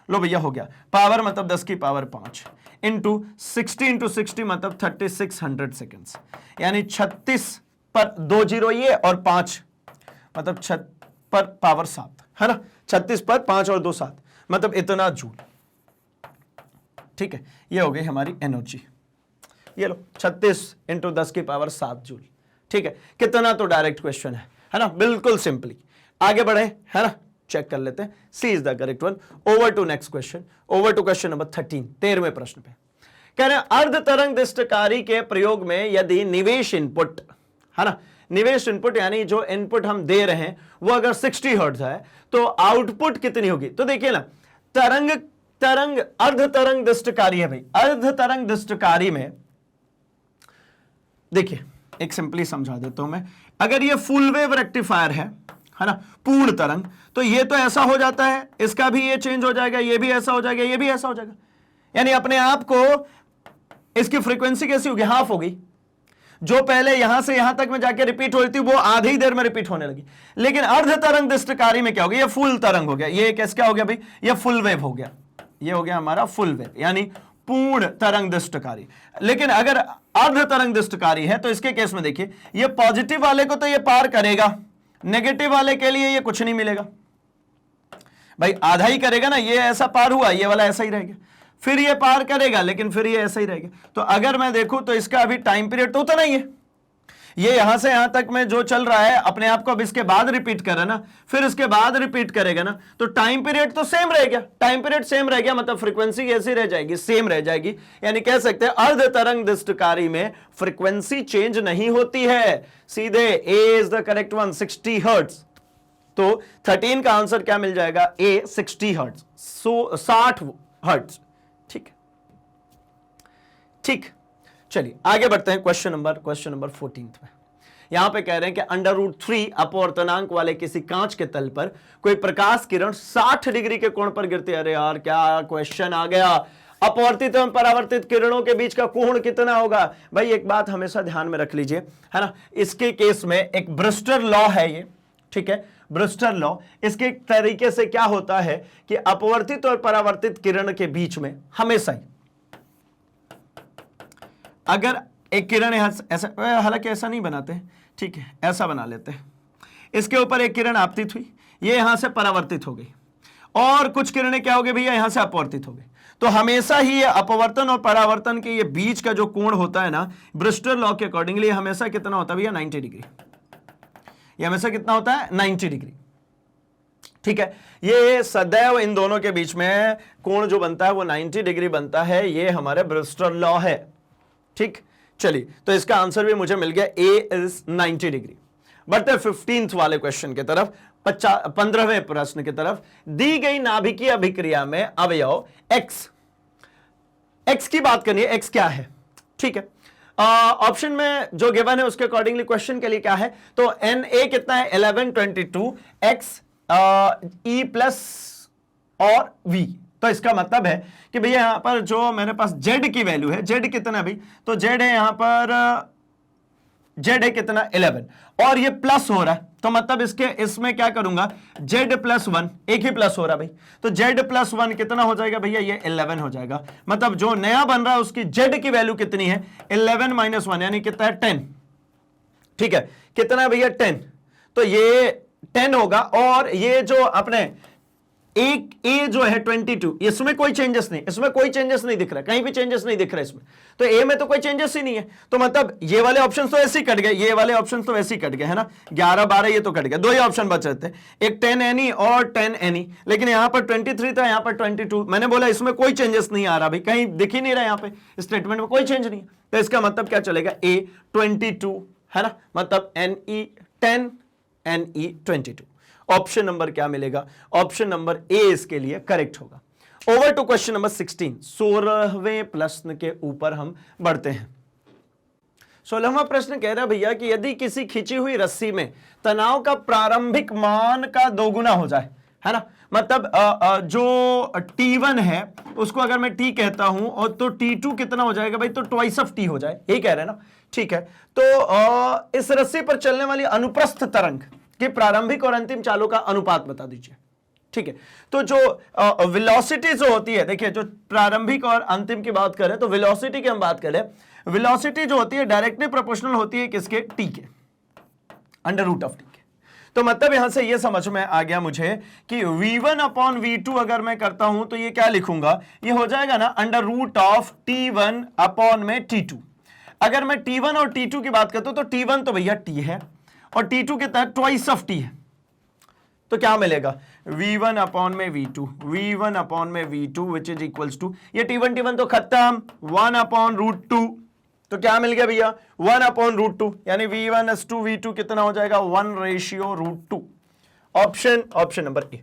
Speaker 1: लो भैया हो गया, पावर मतलब 10 की पावर 5 इंटू 60 मतलब 3600 सेकेंड्स, यानी 36 पर 2 जीरो ये और 5 मतलब 6 पर पावर 7 है ना, 36 पर 5 और 2 7 मतलब इतना जूल। ठीक है, ये हो गई हमारी एनर्जी, ये लो 36 इंटू 10 की पावर 7 जूल। ठीक है, कितना तो डायरेक्ट क्वेश्चन है ना, बिल्कुल सिंपली आगे बढ़े, है ना, चेक कर लेते हैं। C is the correct one. Over to next question, over to question number 13वें प्रश्न पे कह रहे हैं अर्ध तरंग दृष्टकारी के प्रयोग में यदि निवेश इनपुट, है ना, निवेश इनपुट यानी जो इनपुट हम दे रहे हैं वो अगर 60 हर्ट्ज है तो आउटपुट कितनी होगी। तो देखिए ना, तरंग अर्ध तरंग दृष्टकारी है भाई, अर्ध तरंग दृष्टकारी में देखिए एक सिंपली समझा देता हूं मैं, अगर ये फुल वेव रेक्टिफायर है ना, पूर्ण तरंग, तो ये तो ऐसा हो जाता है, इसका भी ये चेंज हो जाएगा, ये भी ऐसा हो जाएगा, ये भी ऐसा हो जाएगा, यानी अपने आप को इसकी फ्रीक्वेंसी कैसी होगी, हाफ होगी। जो पहले यहां से यहां तक में जाके रिपीट हो रही थी वो आधी ही देर में रिपीट होने लगी। लेकिन अर्ध तरंग दृष्टकारी में क्या हो गया, ये फुल तरंग हो गया, ये कैसे क्या हो गया भाई, ये फुल वेव हो गया, ये हो गया हमारा फुल वेव यानी पूर्ण तरंग दृष्टकारी। लेकिन अगर अर्ध तरंग दृष्टकारी है तो इसके केस में देखिए, ये पॉजिटिव वाले को तो ये पार करेगा, नेगेटिव वाले के लिए ये कुछ नहीं मिलेगा भाई, आधा ही करेगा ना, ये ऐसा पार हुआ, ये वाला ऐसा ही रहेगा, फिर ये पार करेगा लेकिन फिर ये ऐसा ही रहेगा। तो अगर मैं देखूं तो इसका अभी टाइम पीरियड तो उतना ही है, ये यहां से यहां तक में जो चल रहा है अपने आप को अब इसके बाद रिपीट कर रहा है ना, फिर इसके बाद रिपीट करेगा ना, तो टाइम पीरियड तो सेम रह गया, टाइम पीरियड सेम रह गया, मतलब फ्रीक्वेंसी ऐसी रह जाएगी, सेम रह जाएगी। यानी कह सकते हैं अर्ध तरंग दृष्टकारी में फ्रीक्वेंसी चेंज नहीं होती है, सीधे A is the correct one, 60 hertz. तो 13 का आंसर क्या मिल जाएगा, ए 60 हर्ट्ज, 60 हर्ट्ज। ठीक ठीक, चलिए आगे बढ़ते हैं क्वेश्चन नंबर 14 में। यहां पे कह रहे हैं कि √3 अपवर्तनांक वाले किसी कांच के तल पर कोई प्रकाश किरण 60 डिग्री के कोण पर गिरती है। अरे यार क्या क्वेश्चन आ गया, अपवर्तित एवं परावर्तित किरणों के बीच का कोण कितना होगा। भाई एक बात हमेशा ध्यान में रख लीजिए, है ना, इसके केस में एक ब्रिस्टर लॉ है ये, ठीक है, ब्रिस्टर लॉ। इसके तरीके से क्या होता है कि अपवर्तित और परावर्तित किरण के बीच में हमेशा ही अगर एक किरण ऐसा, हालांकि ऐसा नहीं बनाते, ठीक है, ऐसा बना लेते हैं, इसके ऊपर एक किरण आपतित हुई, ये यहां से परावर्तित हो गई, और कुछ किरणें क्या हो गई भैया, यहां से अपवर्तित हो गई। तो हमेशा ही ये अपवर्तन और परावर्तन के ये बीच का जो कोण होता है ना, ब्रिस्टर लॉ के अकॉर्डिंगली हमेशा कितना होता है भैया, 90 डिग्री। ये हमेशा कितना होता है, 90 डिग्री। ठीक है, ये सदैव इन दोनों के बीच में कोण जो बनता है वो 90 डिग्री बनता है, ये हमारे ब्रिस्टर लॉ है। ठीक, चलिए तो इसका आंसर भी मुझे मिल गया, ए इज 90 डिग्री। बढ़ते 15th वाले क्वेश्चन की तरफ, 15वें प्रश्न की तरफ। दी गई नाभिकीय अभिक्रिया में अवयव एक्स की बात करनी है, एक्स क्या है, ठीक है। ऑप्शन में जो गिवन है उसके अकॉर्डिंगली क्वेश्चन के लिए क्या है, तो एन ए कितना है 1122 एक्स ई प्लस और वी। तो इसका मतलब है कि भैया यहां पर जो मेरे पास z की वैल्यू है, z कितना है भाई, तो z है यहां पर, z है कितना 11, और ये प्लस हो रहा है, तो मतलब इसमें क्या करूंगा, z प्लस 1, एक ही प्लस हो रहा है भाई, तो z प्लस 1 कितना हो जाएगा भैया, ये 11 हो जाएगा। मतलब जो नया बन रहा है उसकी z की वैल्यू कितनी है, 11 - 1 यानी कितना है 10। ठीक है, कितना है भैया 10, तो ये 10 होगा। और ये जो अपने एक ए जो है 22, इसमें कोई चेंजेस नहीं, इसमें कोई चेंजेस नहीं दिख रहा, कहीं भी चेंजेस नहीं दिख रहा इसमें, तो ए में तो कोई चेंजेस ही नहीं है। तो मतलब ये वाले ऑप्शन तो ऐसे ही कट गए, ये वाले ऑप्शन तो ऐसे ही कट गए, है ना, 11 12 ये तो कट गए, दो ही ऑप्शन बच रहे थे, एक 10 एनी और 10 एनी। लेकिन यहां पर 23 था, यहां पर 22, मैंने बोला इसमें कोई चेंजेस नहीं आ रहा भाई, कहीं दिख ही नहीं रहा, यहां पे स्टेटमेंट में कोई चेंज नहीं है। तो इसका मतलब क्या चलेगा, ए 22, है ना, मतलब N E 10 N E 22। Option number क्या मिलेगा, ऑप्शन नंबर ए इसके लिए करेक्ट होगा। ओवर टू क्वेश्चन नंबर 16, 16वें प्रश्न के ऊपर हम बढ़ते हैं। 16वां प्रश्न कह रहा है भैया कि यदि किसी खिंची हुई रस्सी में तनाव का प्रारंभिक मान का 2 गुना हो जाए, है ना। मतलब जो T1 है उसको अगर मैं T कहता हूं और तो T2 कितना हो जाएगा भाई, तो ट्वाइस ऑफ T हो जाए, यही कह रहे हैं ना। ठीक है, तो इस रस्सी पर चलने वाली अनुप्रस्थ तरंग के प्रारंभिक और अंतिम चालों का अनुपात बता दीजिए। ठीक है, तो जो वेलोसिटी जो होती है, देखिए जो प्रारंभिक और अंतिम की बात करें तो वेलोसिटी की हम बात करें, वेलोसिटी जो होती है डायरेक्टली प्रोपोर्शनल होती है किसके, T के, अंडर रूट ऑफ T के। तो मतलब यहां से ये समझ में आ गया मुझे कि V1 अपॉन V2 अगर मैं करता हूं तो ये क्या लिखूंगा, ये हो जाएगा ना under root of T1 upon में T2। अगर मैं T1 और T2 की बात करता हूं तो T1 तो भैया T है और T2 कितना है, ट्वाइस ऑफ T है। तो क्या मिलेगा, V1 अपॉन में V2, V1 अपॉन में V2 which is equals to, ये T1 तो खत्म, 1 अपॉन रूट 2। तो क्या मिल गया भैया, 1 अपॉन रूट 2, यानी V1 V2 कितना हो जाएगा, 1/√2। ऑप्शन नंबर ए,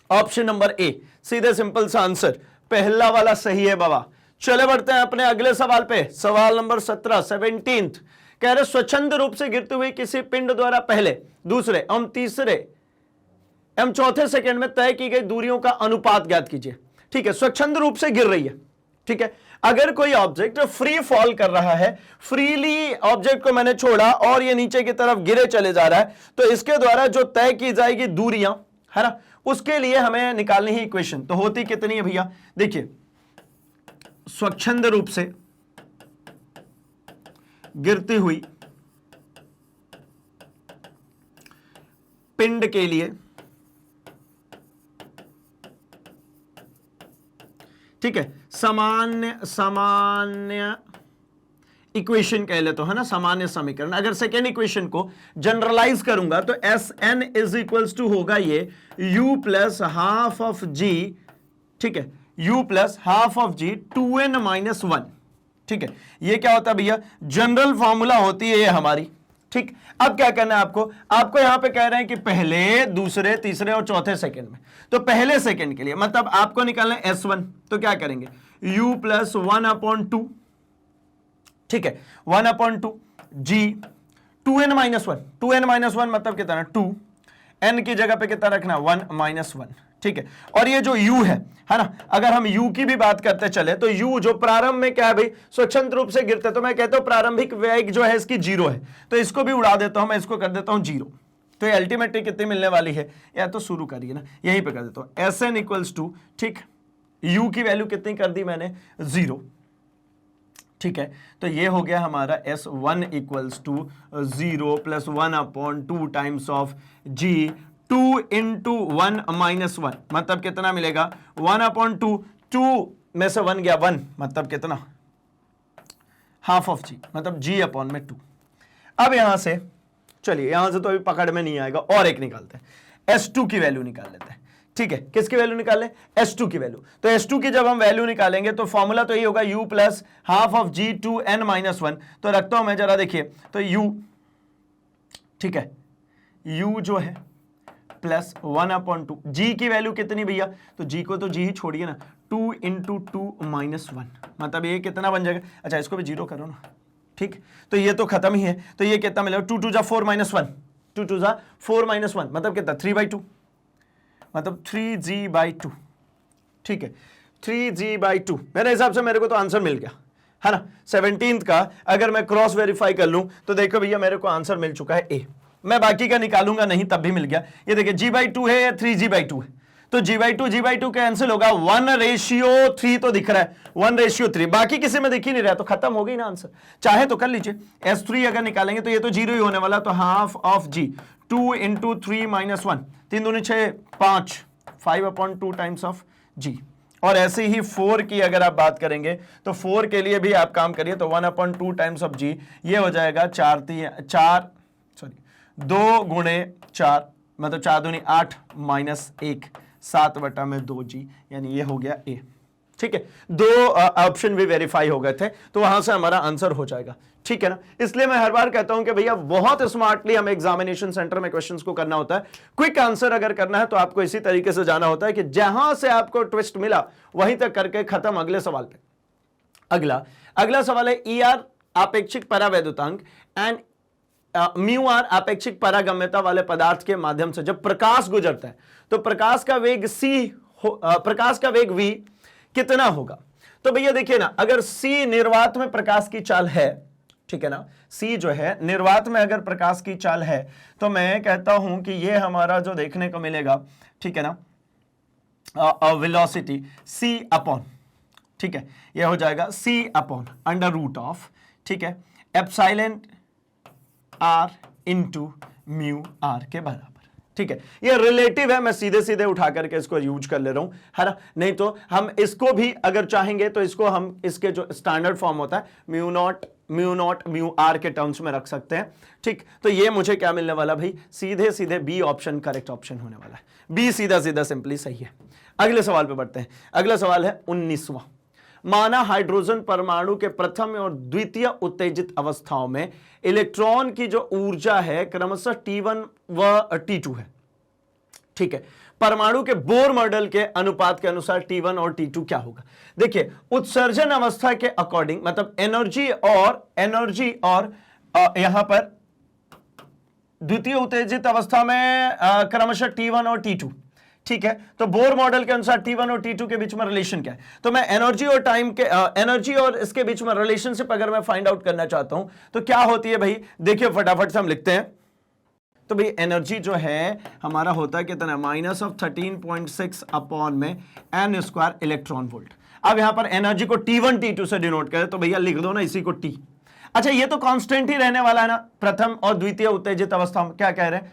Speaker 1: ऑप्शन नंबर ए सीधे सिंपल सा आंसर, पहला वाला सही है बाबा। चले बढ़ते हैं अपने अगले सवाल पे, सवाल नंबर 17 कह रहे स्वच्छंद रूप से गिरते हुए किसी पिंड द्वारा पहले, दूसरे एवं तीसरे एवं चौथे सेकंड में तय की गई दूरियों का अनुपात ज्ञात कीजिए। ठीक है, स्वच्छंद रूप से गिर रही है। ठीक है, अगर कोई ऑब्जेक्ट फ्री फॉल कर रहा है, फ्रीली ऑब्जेक्ट को मैंने छोड़ा और ये नीचे की तरफ गिरे चले जा रहा है, तो इसके द्वारा जो तय की जाएगी दूरियां, है ना, उसके लिए हमें निकालनी है इक्वेशन। तो होती कितनी है भैया, देखिए स्वच्छंद रूप से गिरती हुई पिंड के लिए, ठीक है, सामान्य इक्वेशन कह लेते है ना, सामान्य समीकरण। अगर सेकेंड इक्वेशन को जनरलाइज करूंगा तो Sn इज इक्वल्स टू होगा ये u plus half of g, ठीक है, u plus half of g 2n minus 1। ठीक है, ये क्या होता है भैया, जनरल फॉर्मूला होती है ये हमारी। ठीक, अब क्या करना है आपको यहां पे कह रहे हैं कि पहले, दूसरे, तीसरे और चौथे सेकंड में। तो पहले सेकंड के लिए मतलब आपको निकालना है S1, तो क्या करेंगे, u प्लस 1/2, ठीक है, 1/2 g 2n minus 1, 2n minus 1 मतलब कितना, 2, n की जगह पे कितना रखना, 1 माइनस 1। ठीक है, और ये जो u है ना, अगर हम u की भी बात करते चले तो u जो प्रारंभ में क्या है भाई, स्वच्छंद रूप से गिरते, तो मैं कहता हूं प्रारंभिक वेग जो है इसकी 0 है, तो इसको भी उड़ा देता हूं मैं, इसको कर देता हूं 0। तो ये अल्टीमेटली कितनी मिलने वाली है, या तो शुरू करिए ना, यहीं पे कर देता हूं Sn इक्वल्स टू, ठीक, u की वैल्यू कितनी कर दी मैंने, 0। ठीक है, तो ये हो गया हमारा S1 equals to 0 plus 1/2 times of g 2 into 1 minus 1, मतलब कितना मिलेगा, 1/2, 2 में से 1 गया 1, मतलब कितना, हाफ ऑफ g, मतलब g अपॉन में 2। अब यहां से चलिए, यहां से तो अभी पकड़ में नहीं आएगा, और एक निकालते हैं, S2 की वैल्यू निकाल लेते हैं। ठीक है, किसकी वैल्यू निकालें, S2 की वैल्यू। तो S2 की जब हम वैल्यू निकालेंगे तो फॉर्मूला तो ये होगा u plus half of g 2n minus 1। तो रखता हूं मैं जरा, देखिए तो u, ठीक है, u जो है प्लस 1/2, g की वैल्यू कितनी भैया, तो g को तो g ही छोड़िए ना, 2 इंटू 2 माइनस 1, मतलब ये कितना बन जाएगा, अच्छा इसको भी 0 करो ना। ठीक, तो ये तो खत्म ही है, तो ये कितना मिलेगा, 2 2 जा 4 माइनस 1, 2 2 जा 4 माइनस 1, मतलब कितना, 3/2, मतलब 3g/2। ठीक है, 3g/2, मेरे हिसाब से मेरे को तो आंसर मिल गया, है ना। 17th का अगर मैं क्रॉस वेरीफाई कर लूं तो देखो भैया मेरे को आंसर मिल चुका है ए। मैं बाकी का निकालूंगा नहीं तब भी मिल गया। ये देखिए g/2 है या 3g/2 है, तो g/2 कैंसिल होगा, 1/3 तो दिख रहा है, 1/3, बाकी किसी में दिख ही नहीं रहा, तो खत्म हो गई ना आंसर। चाहे तो कर लीजिए, S3 अगर निकालेंगे तो ये तो 0 ही होने वाला, तो half of g 2 into 3 minus 1, 3 दूनी 6, 5, 5/2 टाइम्स ऑफ g। और ऐसे ही 4 की अगर आप बात करेंगे तो 4 के लिए भी आप काम करिए, तो 1/2 टाइम्स ऑफ g, ये हो जाएगा 2 गुणे 4, मतलब 4 दूनी 8 माइनस 1, 7/2g, यानी ये हो गया ए। ठीक है, 2 ऑप्शन भी वेरीफाई हो गए थे, तो वहां से हमारा आंसर हो जाएगा। ठीक है ना, इसलिए मैं हर बार कहता हूं कि भैया बहुत स्मार्टली हमें एग्जामिनेशन सेंटर में क्वेश्चंस को करना होता है। क्विक आंसर अगर करना है तो आपको इसी तरीके से जाना होता है कि जहां से आपको ट्विस्ट मिला वहीं तक करके खत्म, अगले सवाल पे। अगला सवाल है ER, आपेक्षिक परावैद्युतांक एंड म्यू आर अपेक्षिक पारगम्यता वाले पदार्थ के माध्यम से जब प्रकाश गुजरता है तो प्रकाश का वेग प्रकाश का वेग v कितना होगा? तो भैया देखिए ना, अगर c निर्वात में प्रकाश की चाल है, ठीक है ना, c जो है निर्वात में अगर प्रकाश की चाल है, तो मैं कहता हूं कि ये हमारा जो देखने को मिलेगा, ठीक है ना, वेलोसिटी c अपॉन, ठीक है, ये हो जाएगा c upon under root of, ठीक है, epsilon r into mu R के बराबर। ठीक है, ये रिलेटिव है, मैं सीधे सीधे उठा करके इसको यूज कर ले रहा हूं, है ना, नहीं तो हम इसको भी अगर चाहेंगे तो इसको हम इसके जो स्टैंडर्ड फॉर्म होता है म्यू नॉट म्यू आर के टर्म्स में रख सकते हैं। ठीक, तो ये मुझे क्या मिलने वाला भाई, सीधे सीधे बी ऑप्शन करेक्ट ऑप्शन होने वाला है, बी सीधा सीधा सिंपली सही है। अगले सवाल पे बढ़ते हैं। अगला सवाल है 19वां। माना हाइड्रोजन परमाणु के प्रथम और द्वितीय उत्तेजित अवस्थाओं में इलेक्ट्रॉन की जो ऊर्जा है क्रमशः T1 व T2 है। ठीक है, परमाणु के बोर मॉडल के अनुपात के अनुसार T1 और T2 क्या होगा? देखिए, उत्सर्जन अवस्था के अकॉर्डिंग, मतलब एनर्जी और यहां पर द्वितीय उत्तेजित अवस्था में क्रमशः T1 और T2। ठीक है, तो बोर मॉडल के अनुसार T1 और T2 के बीच में रिलेशन क्या है? तो मैं एनर्जी और टाइम के एनर्जी और इसके बीच में रिलेशनशिप अगर मैं फाइंड आउट करना चाहता हूं तो क्या होती है भाई? देखिए फटाफट से हम लिखते हैं। तो भाई एनर्जी जो है हमारा होता है कितना, -13.6 अपॉन में n स्क्वायर इलेक्ट्रॉन वोल्ट। अब यहां पर एनर्जी को T1 T2 से डिनोट करें तो भैया लिख दो ना इसी को T। अच्छा, ये तो कांस्टेंट ही रहने वाला है ना, प्रथम और द्वितीय उत्तेजित अवस्था में। क्या कह रहे हैं?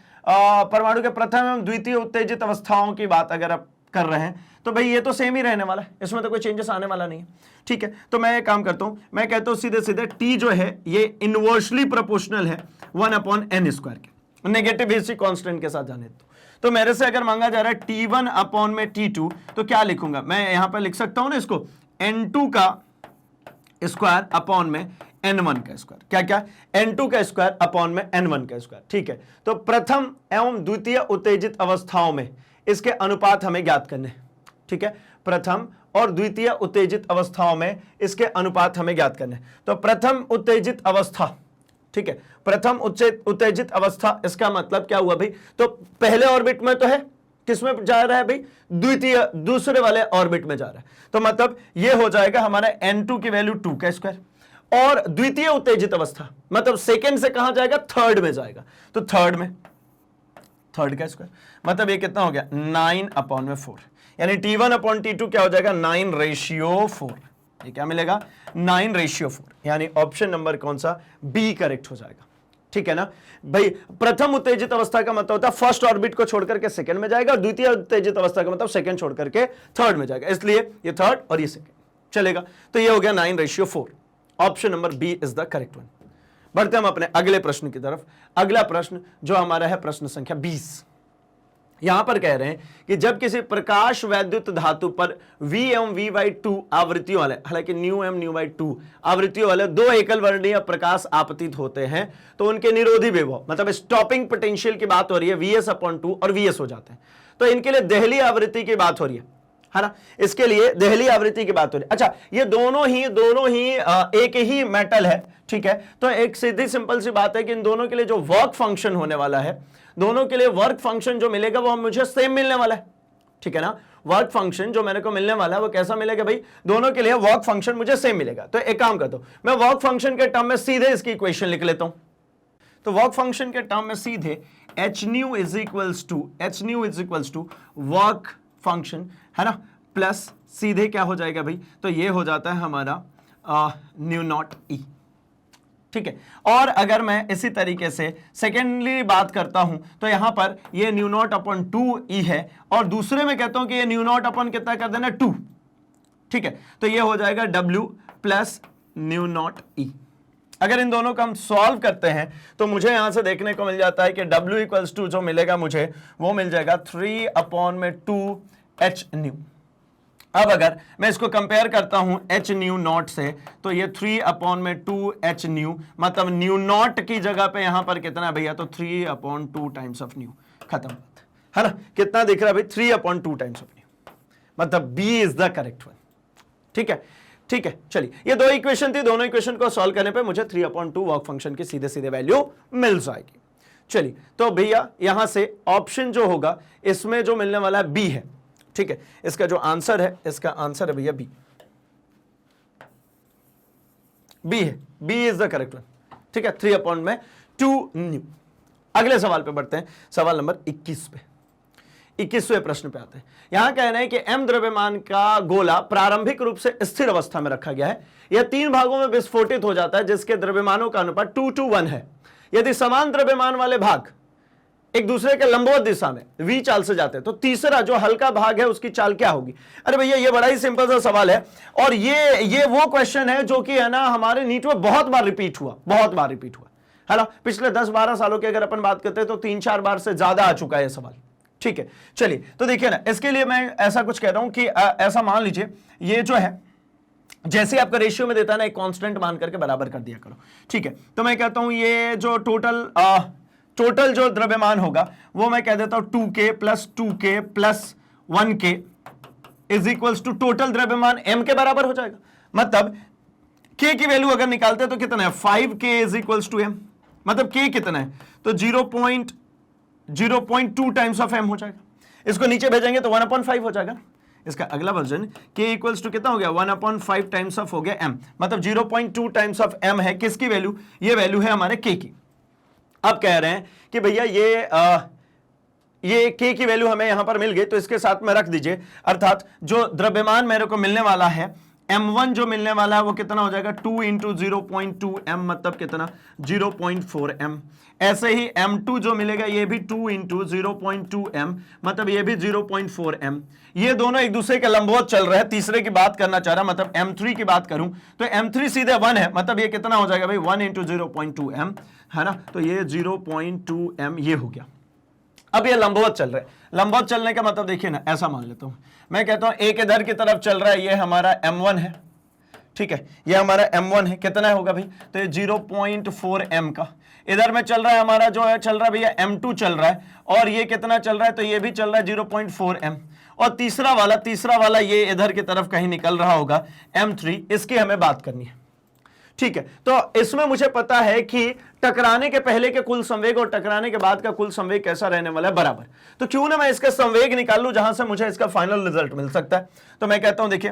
Speaker 1: परमाणु के प्रथम एवं द्वितीय उत्तेजित अवस्थाओं की बात अगर आप कर रहे हैं तो भाई ये तो सेम ही रहने वाला है, इसमें तो कोई चेंजेस आने वाला नहीं है। ठीक है, तो मैं एक काम करता हूं, मैं कहता हूं सीधे सीधे T जो है ये इनवर्सली प्रोपोर्शनल है 1/n स्क्वायर के, नेगेटिव इसी कांस्टेंट के साथ जाने तो मेरे से अगर मांगा जा रहा है T1 अपॉन में T2 तो क्या लिखूंगा मैं? यहां पर लिख सकता हूं ना इसको N2 का स्क्वायर अपॉन में N1 का स्क्वायर। क्या क्या? N2 का स्क्वायर अपॉन में N1 का स्क्वायर। ठीक है, तो प्रथम एवं द्वितीय उत्तेजित अवस्थाओं में इसके अनुपात हमें ज्ञात करने हैं। ठीक है, प्रथम और द्वितीय उत्तेजित अवस्थाओं में इसके अनुपात हमें ज्ञात करने हैं। तो प्रथम उत्तेजित अवस्था, ठीक है, प्रथम उत्तेजित अवस्था, इसका मतलब क्या हुआ भाई? तो पहले ऑर्बिट में तो है, किसमें जा रहा है भाई? द्वितीय, दूसरे वाले ऑर्बिट में जा रहा है। तो मतलब ये हो जाएगा हमारा N2 की वैल्यू 2 का स्क्वायर, और द्वितीय उत्तेजित अवस्था मतलब सेकंड से कहां जाएगा? थर्ड में जाएगा। तो थर्ड में थर्ड का स्क्वायर, मतलब ये कितना हो गया? 9/4, यानी T1 अपॉन T2 क्या हो जाएगा? 9/4। ये क्या मिलेगा? 9/4, यानी ऑप्शन नंबर कौन सा? बी करेक्ट हो जाएगा। ठीक है ना भाई, प्रथम उत्तेजित अवस्था का मतलब होता है फर्स्ट ऑर्बिट को छोड़कर के सेकंड में जाएगा, और द्वितीय उत्तेजित अवस्था का मतलब सेकंड छोड़कर के थर्ड में जाएगा, इसलिए ये थर्ड और ये सेकंड चलेगा। तो ये हो गया 9/4, option number B is the correct one. बढ़ते हम अपने अगले प्रश्न की तरफ। अगला प्रश्न जो हमारा है प्रश्न संख्या 20। यहां पर कह रहे हैं कि जब किसी प्रकाश वैद्युत धातु पर V एवं V/2 आवृत्तियों वाले, हालांकि न्यू एवं न्यू/2 आवृत्तियों वाले दो एकल वर्णीय प्रकाश आपतित होते हैं तो उनके निरोधी विभव, मतलब स्टॉपिंग पोटेंशियल की बात हो रही है, Vs/2 और Vs हो जाते हैं। तो इनके लिए देहली आवृत्ति की बात हो रही है ना, इसके लिए देहली आवृत्ति की बात हो रही है। अच्छा, ये दोनों ही एक ही मेटल है। ठीक है, तो एक सीधी सिंपल सी बात है कि इन दोनों के लिए जो वर्क फंक्शन होने वाला है, दोनों के लिए वर्क फंक्शन जो मिलेगा वो मुझे सेम मिलने वाला है। ठीक है ना, वर्क फंक्शन जो मेरे को मिलने वाला है वो कैसा मिलेगा भाई? दोनों के लिए वर्क फंक्शन मुझे सेम मिलेगा। तो एक काम करता हूं, मैं वर्क फंक्शन के टर्म में सीधे इसकी इक्वेशन लिख लेता हूं। तो वर्क फंक्शन के टर्म में सीधे hν is equals to work function, है ना, प्लस सीधे क्या हो जाएगा भाई? तो ये हो जाता है हमारा μ0 E। ठीक है, और अगर मैं इसी तरीके से सेकेंडली बात करता हूं तो यहां पर ये μ0/2E है, और दूसरे में कहता हूं कि ये μ0 कितना कर देना? 2। ठीक है, तो ये हो जाएगा W प्लस μ0E। अगर इन दोनों को हम सॉल्व करते हैं तो मुझे यहां से देखने को मिल जाता है कि W = जो मिलेगा मुझे वो मिल जाएगा 3/2hν। अब अगर मैं इसको कंपेयर करता हूं hν0 से तो ये 3/2hν, मतलब μ0 की जगह पे यहां पर कितना है भैया? तो 3/2 टाइम्स ऑफ ν। खत्म बात, है ना। कितना दिख रहा है भाई? 3/2 टाइम्स ऑफ ν, मतलब B is the correct one. ठीक है, ठीक है, चलिए ये दो इक्वेशन थी, दोनों इक्वेशन को सॉल्व करने पे मुझे 3/2 वर्क फंक्शन की सीधे सीधे वैल्यू मिल जाएगी। चलिए तो भैया यहां से ऑप्शन जो होगा इसमें जो मिलने वाला है बी है, ठीक है, इसका जो आंसर है, इसका आंसर है भैया बी, बी है, B is the correct one, ठीक है, 3/2 न्यू। अगले सवाल पे बढ़ते हैं, सवाल नंबर 21 पे, 21वें प्रश्न पे आते हैं। यहां कहना है कि m द्रव्यमान का गोला प्रारंभिक रूप से स्थिर अवस्था में रखा गया है, यह 3 भागों में विस्फोटित हो जाता है जिसके द्रव्यमानों का अनुपात 2:1 है। यदि समान द्रव्यमान वाले भाग एक दूसरे के लंबवत दिशा में v चाल से जाते हैं तो तीसरा जो हल्का भाग है उसकी चाल क्या होगी? अरे भैया ये बड़ा ही सिंपल सा सवाल है, और ये वो क्वेश्चन है जो कि है ना हमारे नीट में बहुत बार रिपीट हुआ, बहुत बार रिपीट हुआ है ना। पिछले 10-12 सालों की अगर अपन बात करते हैं तो 3-4 बार से ज्यादा आ चुका है सवाल, ठीक है। चलिए तो देखिए ना, इसके लिए मैं ऐसा कुछ कह रहा हूं कि ऐसा मान लीजिए ये जो है जैसे आपका रेशियो में देता है ना, एक कांस्टेंट मान करके बराबर कर दिया करो, ठीक है। तो मैं कहता हूं ये जो टोटल जो द्रव्यमान होगा वो मैं कह देता हूं 2k plus 2k plus 1k is equals to total द्रव्यमान m के बराबर हो जाएगा। मतलब k की वैल्यू अगर निकालते हैं तो कितना है, 5k is equals to m, मतलब k कितना है तो 0.2 टाइम्स ऑफ m हो जाएगा। इसको नीचे भेजेंगे तो 1/5 हो जाएगा। इसका अगला वर्जन k इक्वल्स टू कितना हो गया, 1/5 टाइम्स ऑफ हो गया m, मतलब 0.2 टाइम्स ऑफ m है किसकी वैल्यू, ये वैल्यू है हमारे k की। अब कह रहे हैं कि भैया ये k की वैल्यू हमें यहां पर मिल गई तो इसके साथ में रख दीजिए, अर्थात जो द्रव्यमान मेरे को मिलने वाला है m1 जो मिलने वाला है वो कितना हो जाएगा 2 × 0.2 m, मतलब कितना 0.4 m। ऐसे ही m2 जो मिलेगा ये भी 2 × 0.2 m, मतलब ये भी 0.4 m। ये दोनों एक दूसरे के लंबवत चल रहे हैं, तीसरे की बात करना चाह रहा, मतलब m3 की बात करूं तो m3 सीधे 1 है, मतलब ये कितना हो जाएगा भाई 1 × 0.2 m, है ना। तो ये 0.2 m ये हो गया। अब ये लंबवत चल रहा है, लंबवत चलने का मतलब देखिए ना, ऐसा मान लेता हूं, मैं कहता हूं एक इधर की तरफ चल रहा है, ये हमारा m1 है, ठीक है, ये हमारा m1 है, कितना होगा भाई तो ये 0.4 m का। इधर में चल रहा है हमारा जो है चल रहा है भैया m2 चल रहा है, और ये कितना चल रहा है तो ये भी चल रहा है 0.4 m, और तीसरा वाला ये इधर की तरफ कहीं निकल रहा होगा m3, इसकी हमें बात करनी है, ठीक है। तो इसमें मुझे पता है कि टकराने के पहले के कुल संवेग और टकराने के बाद का कुल संवेग कैसा रहने वाला है, बराबर। तो क्यों ना मैं इसका संवेग निकाल लूं जहां से मुझे इसका फाइनल रिजल्ट मिल सकता है। तो मैं कहता हूं देखिए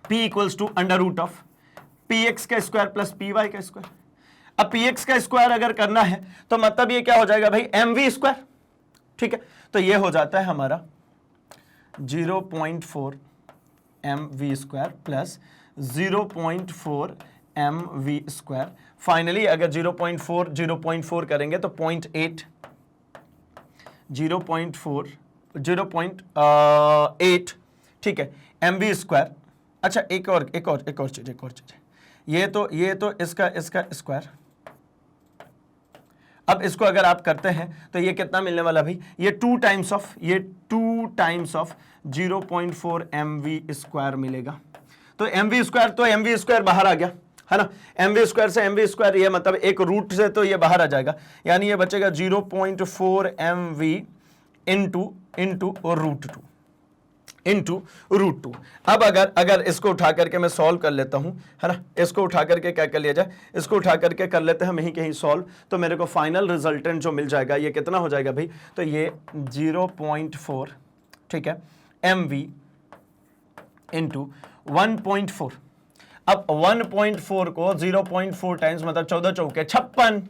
Speaker 1: p equals to √ of px का स्क्वायर प्लस py का स्क्वायर। अब px का स्क्वायर अगर करना है तो मतलब ये क्या हो जाएगा भाई mv स्क्वायर, ठीक है। तो ये हो जाता है हमारा 0.4 mv square plus 0.4 mv square. Finally अगर 0.4 करेंगे तो 0.8 0.8, ठीक है, mv स्क्वायर। अच्छा एक और चीज ये तो इसका स्क्वायर। अब इसको अगर आप करते हैं तो ये कितना मिलने वाला भाई, ये 2 टाइम्स ऑफ 0.4 mv स्क्वायर मिलेगा। तो mv स्क्वायर बाहर आ गया, है ना। mv स्क्वायर से mv स्क्वायर, ये मतलब एक रूट से तो ये बाहर आ जाएगा, यानी ये बचेगा 0.4 mv इंटू √2। अब अगर इसको उठा करके मैं सॉल्व कर लेता हूं, है ना, इसको उठा करके क्या कर लिया जाए, इसको उठा करके कर लेते हैं हम यहीं कहीं सॉल्व, तो मेरे को फाइनल रिजल्टेंट जो मिल जाएगा ये कितना हो जाएगा भाई, तो ये 0.4, ठीक है, mv इंटू 1.4। अब 1.4 को 0.4 टाइम्स मतलब 14 चौके 56,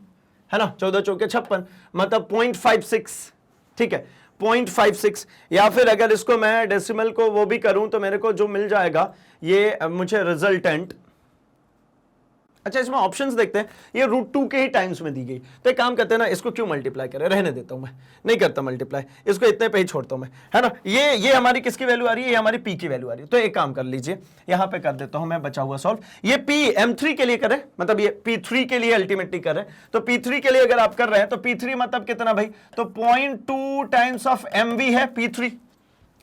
Speaker 1: है ना, 14 चौके 56 मतलब 0.56, ठीक है, 0.56। या फिर अगर इसको मैं डेसिमल को वो भी करूं तो मेरे को जो मिल जाएगा ये मुझे रिजल्टेंट, अच्छा इसमें ऑप्शंस देखते हैं, ये √2 के ही टाइम्स में दी गई। तो एक काम करते हैं ना, इसको क्यों मल्टीप्लाई करें, रहने देता हूं मैं, नहीं करता मल्टीप्लाई, इसको इतने पे ही छोड़ता हूं मैं, है ना। ये हमारी किसकी वैल्यू आ रही है, ये हमारी p की वैल्यू आ रही है। तो एक काम कर लीजिए, यहां पे कर देता हूं मैं बचा हुआ सॉल्व। ये p m3 के लिए करें, मतलब ये p3 के लिए अल्टीमेटली कर रहे हैं, तो p3 के लिए अगर आप कर रहे हैं तो p3 मतलब कितना भाई, तो 0.2 टाइम्स ऑफ mv है p3,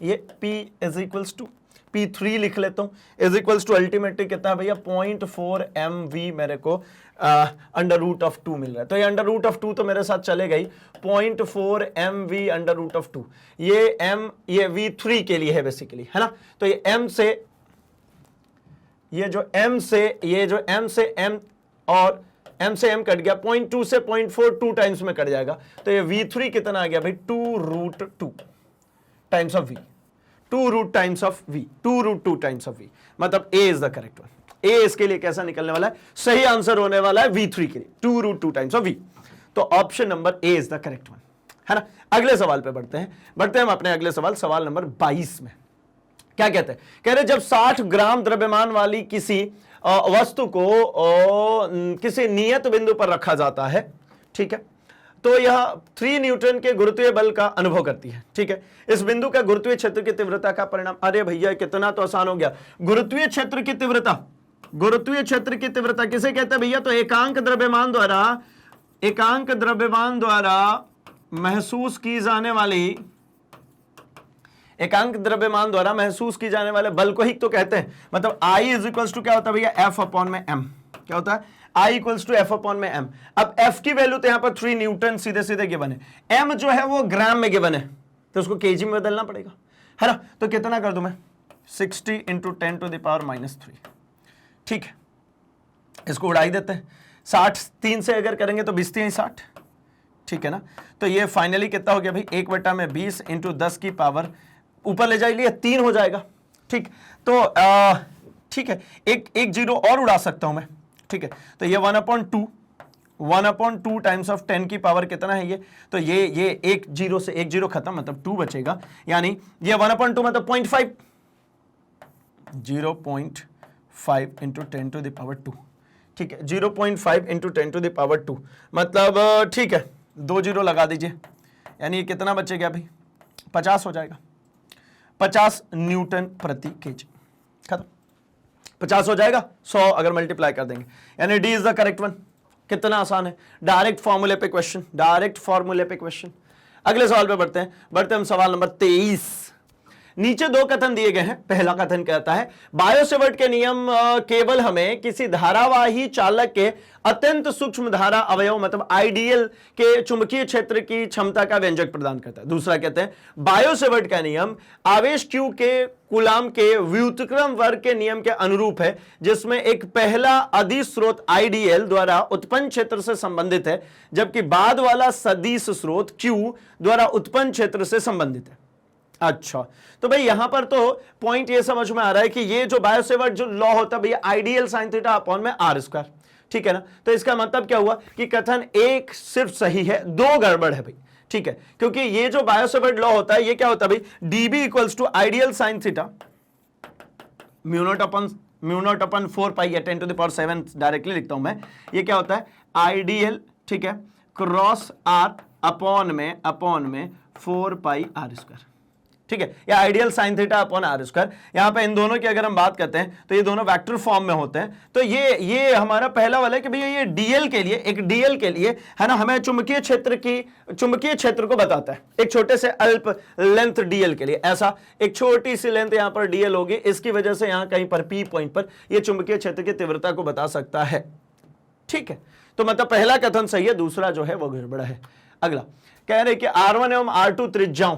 Speaker 1: ये p is equals to P3 लिख लेता हूं, इज इक्वल्स टू अल्टीमेटली कितना है भैया 0.4 mv मेरे को √2 मिल रहा है। तो ये √2 तो मेरे साथ चलेगा ही, 0.4 mv √2, ये v3 के लिए है बेसिकली, है ना। तो ये m से ये जो m से m और m से m कट गया, 0.2 से 0.4 2 टाइम्स में कट जाएगा, तो ये v3 कितना आ गया भाई 2√2 times of v, 2 times of v, 2√2 times of v, मतलब a is the correct one. a इसके लिए कैसा निकलने वाला है, सही आंसर होने वाला है v3 के लिए 2√2 टाइम्स ऑफ v, तो option number a is the correct one, है ना। अगले सवाल पे बढ़ते हैं हम अपने अगले सवाल नंबर 22 में। क्या कहते हैं, कह रहे जब 60 ग्राम द्रव्यमान वाली किसी वस्तु को किसी नियत बिंदु पर रखा जाता है, ठीक है, तो यह 3 न्यूटन के गुरुत्वीय बल का अनुभव करती है, ठीक है। इस बिंदु का गुरुत्वीय क्षेत्र की तीव्रता का परिणाम, अरे भैया कितना तो आसान हो गया। गुरुत्वीय क्षेत्र की तीव्रता किसे कहते हैं भैया, तो एकांक द्रव्यमान द्वारा महसूस की जाने वाले बल को ही तो कहते हैं। मतलब I इज इक्वल्स टू क्या होता है भैया, F अपॉन में M, क्या होता है I equals to F upon में M। अब F की वैल्यू तो यहां पर 3 न्यूटन सीधे गिवन है, M जो है वो ग्राम में गिवन है, तो उसको केजी में बदलना पड़ेगा, है ना। तो कितना कर दूं मैं, 60 इंटू 10 टू द पावर -3, ठीक है। इसको उड़ाई देते हैं, 60 3 से अगर करेंगे तो 20 3 60, ठीक है ना। तो ये फाइनली कितना हो गया भाई, 1/20 इंटू 10 की पावर ऊपर ले जाइए 3 हो जाएगा, ठीक। तो ठीक है, एक जीरो और उड़ा सकता हूं मैं, ठीक है। तो ये 1/2 टाइम्स ऑफ 10 की पावर कितना है ये, तो ये एक जीरो खत्म, मतलब 2 बचेगा, यानी ये 1/2 मतलब 0.5, 0.5 इंटू 10 टू द पावर 2, ठीक है, 0.5 इंटू 10 टू द पावर 2, मतलब ठीक है 2 जीरो लगा दीजिए, यानी ये कितना बचेगा भाई, 50 हो जाएगा, 50 न्यूटन प्रति केजी, खत्म, 50 हो जाएगा, 100 अगर मल्टीप्लाई कर देंगे, यानी D is the correct one. कितना आसान है, डायरेक्ट फॉर्मूले पे क्वेश्चन। अगले सवाल पे बढ़ते हैं हम सवाल नंबर 23। नीचे 2 कथन दिए गए हैं। पहला कथन कहता है बायो-सेवर्ट के नियम केवल हमें किसी धारावाही चालक के अत्यंत सूक्ष्म धारा अवयव मतलब आइडियल के चुंबकीय क्षेत्र की क्षमता का व्यंजक प्रदान करता है। दूसरा कहते हैं बायो-सेवर्ट का नियम आवेश Q के कूलाम के व्युत्क्रम वर्ग के नियम के अनुरूप है, जिसमें एक पहला अदिश स्रोत आइडियल द्वारा उत्पन्न क्षेत्र से संबंधित है, जबकि बाद वाला सदिश स्रोत Q द्वारा उत्पन्न क्षेत्र से संबंधित है। अच्छा, तो भाई यहां पर तो पॉइंट ये समझ में आ रहा है कि ये जो बायो-सेवर्ट जो लॉ होता है भैया आइडियल साइन थीटा अपॉन में आर स्क्वायर, ठीक है ना। तो इसका मतलब क्या हुआ कि कथन एक सिर्फ सही है, 2 गड़बड़ है भाई, ठीक है, क्योंकि ये जो बायो-सेवर्ट लॉ होता है ये क्या होता है भाई, DB equals to I dl sine theta mu not upon 4 pi या 10 टू द पावर 7 डायरेक्टली लिखता हूं मैं, ये क्या होता है आइडियल, ठीक है, क्रॉस आर अपॉन में 4 पाई आर स्क्वायर, ठीक है, या I dl sine theta upon R square. यहां पे इन दोनों की अगर हम बात करते हैं तो ये दोनों वेक्टर फॉर्म में होते हैं। तो ये हमारा पहला वाला है कि भैया ये डीएल के लिए, एक डीएल के लिए है ना, हमें चुंबकीय क्षेत्र को बताता है, एक छोटे से अल्प लेंथ डीएल के लिए। ऐसा एक छोटी सी लेंथ यहां पर डीएल होगी, इसकी वजह से यहां कहीं पर पी पॉइंट पर यह चुंबकीय क्षेत्र की तीव्रता को बता सकता है, ठीक है। तो मतलब पहला कथन सही है, दूसरा जो है वो गड़बड़ है। अगला कह रहे कि R1 एवं R2 त्रिज्याओं,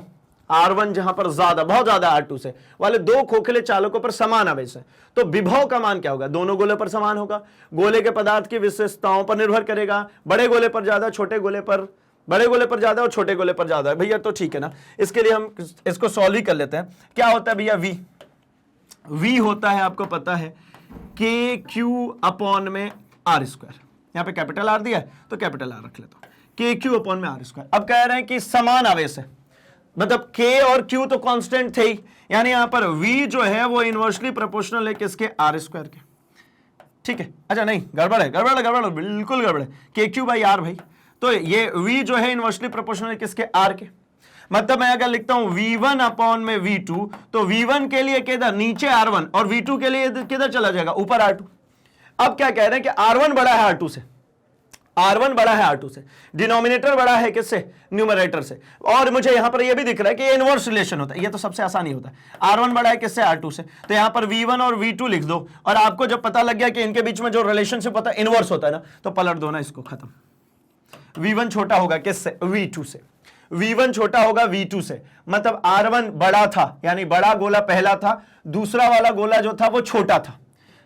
Speaker 1: R1 जहां पर बहुत ज्यादा R2 से वाले 2 खोखले चालकों पर समान आवेश है, तो विभव का मान क्या होगा, दोनों गोले पर समान होगा। गोले के पदार्थ की विशेषताओं पर निर्भर करेगा, बड़े गोले पर ज्यादा, बड़े गोले पर ज्यादा और छोटे गोले पर ज्यादा है भैया, तो ठीक है ना। इसके लिए हम इसको सॉल्व ही कर लेते हैं। क्या होता है भैया, V होता है, आपको पता है KQ अपॉन में R स्क्वायर, यहां पे कैपिटल R दिया है तो कैपिटल R रख लेता हूं, KQ अपॉन में R स्क्वायर। अब कह रहे हैं कि समान आवेश है, मतलब K और Q तो कांस्टेंट थे ही, यानी यहां पर V जो है वो इनवर्सली प्रोपोर्शनल है किसके, R स्क्वायर के, ठीक है। अच्छा नहीं, गड़बड़ है, बिल्कुल गड़बड़ है, KQ बाई R भाई। तो ये V जो है इनवर्सली प्रोपोर्शनल है किसके, R के। मतलब मैं अगर लिखता हूं V1 अपॉन में V2, तो V1 के लिए किधर, नीचे R1, और V2 के लिए किधर चला जाएगा, ऊपर R2। अब क्या कह रहे हैं कि R1 बड़ा है R2 से, R1 बड़ा है R2 से, डिनोमिनेटर बड़ा है किससे, न्यूमरेटर से। और मुझे यहां पर यह भी दिख रहा है कि इनवर्स रिलेशन होता है, ये तो सबसे आसानी होता है। R1 बड़ा है किससे, R2 से, तो यहां पर V1 और V2 लिख दो, और आपको जब पता लग गया कि इनके बीच में जो रिलेशनशिप होता है इनवर्स होता है ना, तो पलट दो ना इसको, खत्म। V1 छोटा होगा किससे, V2 से, V1 छोटा होगा V2 से, मतलब R1 बड़ा था, यानी बड़ा गोला पहला था, दूसरा वाला गोला जो था वो छोटा था,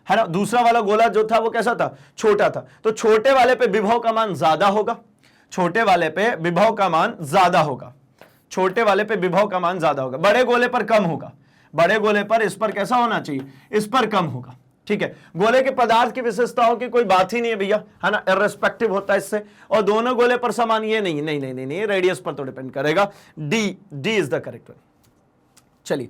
Speaker 1: है ना। दूसरा वाला गोला जो था वो कैसा था, छोटा था, तो छोटे वाले पे विभव का मान ज्यादा होगा, छोटे वाले पे विभव का मान ज्यादा होगा, छोटे वाले पे विभव का मान ज्यादा होगा, बड़े गोले पर कम होगा, बड़े गोले पर इस पर कैसा होना चाहिए, इस पर कम होगा। ठीक है, गोले के पदार्थ की विशेषताओं की कोई बात ही नहीं है भैया, है ना, इररिस्पेक्टिव होता है इससे, और दोनों गोले पर समान ये नहीं, नहीं नहीं नहीं, नहीं रेडियस पर तो डिपेंड करेगा। D is the correct one. चलिए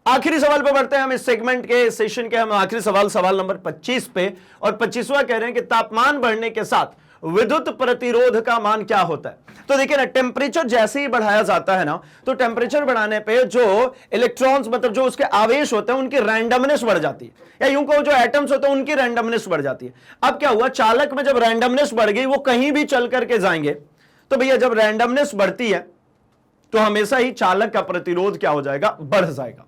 Speaker 1: आखिरी सवाल पे बढ़ते हैं हम इस सेगमेंट के, इस सेशन के। हम आखिरी सवाल नंबर 25 पे, और 25वां कह रहे हैं कि तापमान बढ़ने के साथ विद्युत प्रतिरोध का मान क्या होता है। तो देखिए ना, टेम्परेचर जैसे ही बढ़ाया जाता है ना, तो टेम्परेचर बढ़ाने पे जो इलेक्ट्रॉन्स मतलब जो उसके आवेश होते हैं उनकी रैंडमनेस बढ़ जाती है, या यूं कहो जो एटम्स होते हैं उनकी रैंडमनेस बढ़ जाती है। अब क्या हुआ, चालक में जब रैंडमनेस बढ़ गई, वो कहीं भी चल करके जाएंगे, तो भैया जब रैंडमनेस बढ़ती है तो हमेशा ही चालक का प्रतिरोध क्या हो जाएगा, बढ़ जाएगा।